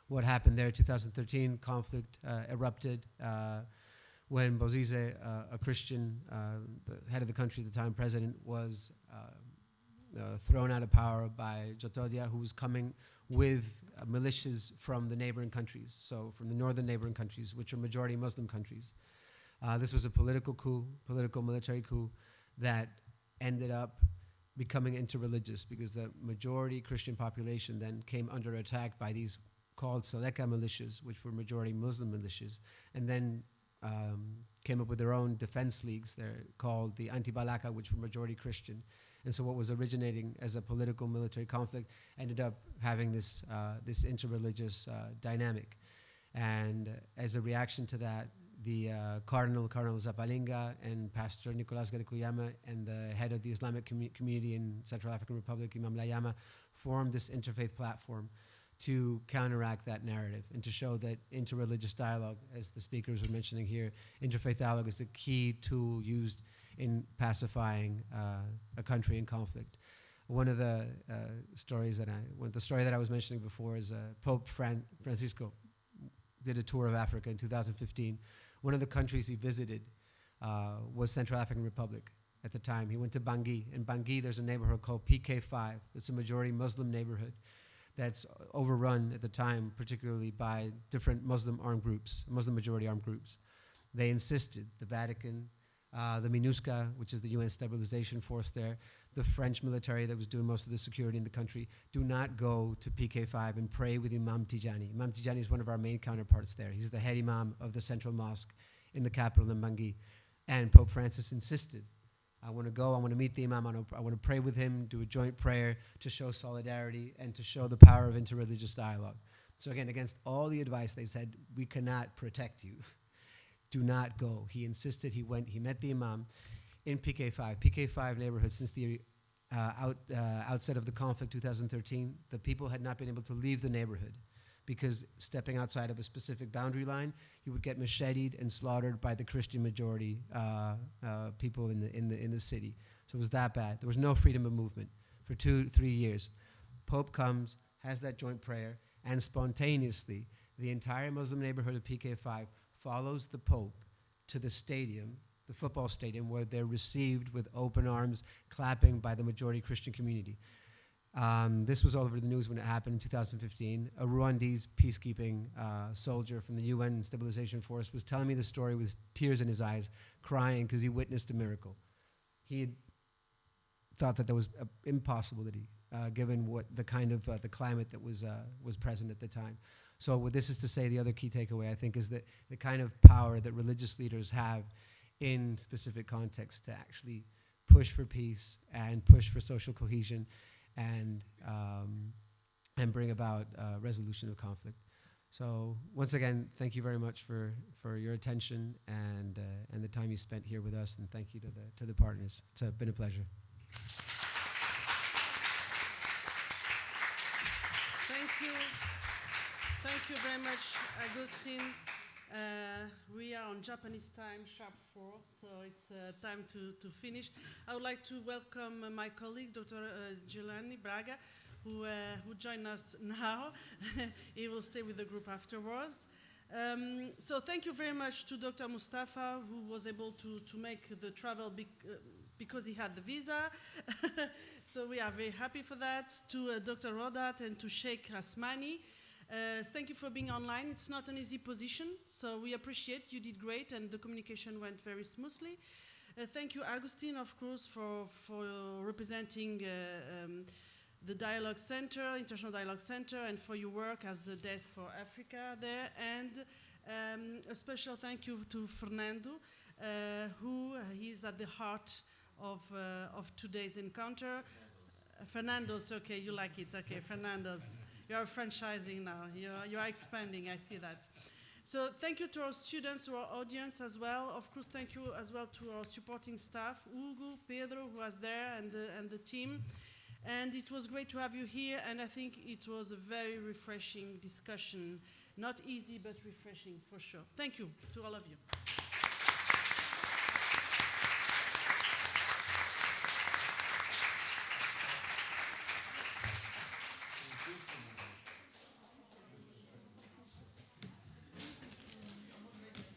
what happened there. 2013, conflict erupted when Bozize, a Christian, the head of the country at the time, president, was thrown out of power by Jotodia, who was coming with militias from the neighboring countries, so from the northern neighboring countries, which are majority Muslim countries. This was a political military coup that ended up becoming interreligious because the majority Christian population then came under attack by these called Seleka militias, which were majority Muslim militias, and then came up with their own defense leagues. They're called the Anti-Balaka, which were majority Christian. And so what was originating as a political military conflict ended up having this interreligious dynamic. And as a reaction to that, the Cardinal Zapalinga and Pastor Nicolas Garikuyama and the head of the Islamic community in Central African Republic, Imam Layama, formed this interfaith platform to counteract that narrative and to show that interreligious dialogue, as the speakers were mentioning here, interfaith dialogue is a key tool used in pacifying a country in conflict. One of the story that I was mentioning before is Pope Francisco did a tour of Africa in 2015. One of the countries he visited was Central African Republic at the time. He went to Bangui. In Bangui, there's a neighborhood called PK5. It's a majority Muslim neighborhood that's overrun at the time, particularly by different Muslim armed groups, Muslim majority armed groups. They insisted, the Vatican, the MINUSCA, which is the UN stabilization force there, the French military that was doing most of the security in the country, do not go to PK5 and pray with Imam Tijani. Imam Tijani is one of our main counterparts there. He's the head imam of the central mosque in the capital in Bangui. And Pope Francis insisted, I want to go, I want to meet the imam, I want to pray with him, do a joint prayer to show solidarity and to show the power of interreligious dialogue. So again, against all the advice, they said, we cannot protect you. Do not go. He insisted, he went, he met the imam in PK5. PK5 neighborhood, since the outset of the conflict, 2013, the people had not been able to leave the neighborhood because stepping outside of a specific boundary line, you would get macheted and slaughtered by the Christian majority people in the city. So it was that bad. There was no freedom of movement for 2-3 years. Pope comes, has that joint prayer, and spontaneously, the entire Muslim neighborhood of PK5 follows the Pope to the stadium, the football stadium, where they're received with open arms, clapping by the majority Christian community. This was all over the news when it happened in 2015. A Rwandese peacekeeping soldier from the UN Stabilization Force was telling me the story with tears in his eyes, crying because he witnessed a miracle. He had thought that was impossible, that given what the kind of the climate that was present at the time. So what this is to say, the other key takeaway, I think, is that the kind of power that religious leaders have in specific contexts to actually push for peace and push for social cohesion and bring about resolution of conflict. So once again, thank you very much for your attention and the time you spent here with us, and thank you to the partners. It's been a pleasure. Thank you. Thank you very much, Agustin. We are on Japanese time, sharp 4, so it's time to finish. I would like to welcome my colleague, Dr. Giuliani Braga, who joined us now. He will stay with the group afterwards. So thank you very much to Dr. Mustafa, who was able to make the travel because he had the visa. So we are very happy for that. To Dr. Rodat and to Sheikh Asmani. Thank you for being online. It's not an easy position, so we appreciate you did great and the communication went very smoothly. Thank you, Agustin, of course, for representing the Dialogue Center, International Dialogue Center, and for your work as the desk for Africa there. And a special thank you to Fernando, who is at the heart of today's encounter. Fernando's, okay, you like it, okay, Fernando's. You are franchising now, you are expanding, I see that. So thank you to our students, to our audience as well. Of course, thank you as well to our supporting staff, Hugo, Pedro, who was there, and the team. And it was great to have you here, and I think it was a very refreshing discussion. Not easy, but refreshing for sure. Thank you to all of you.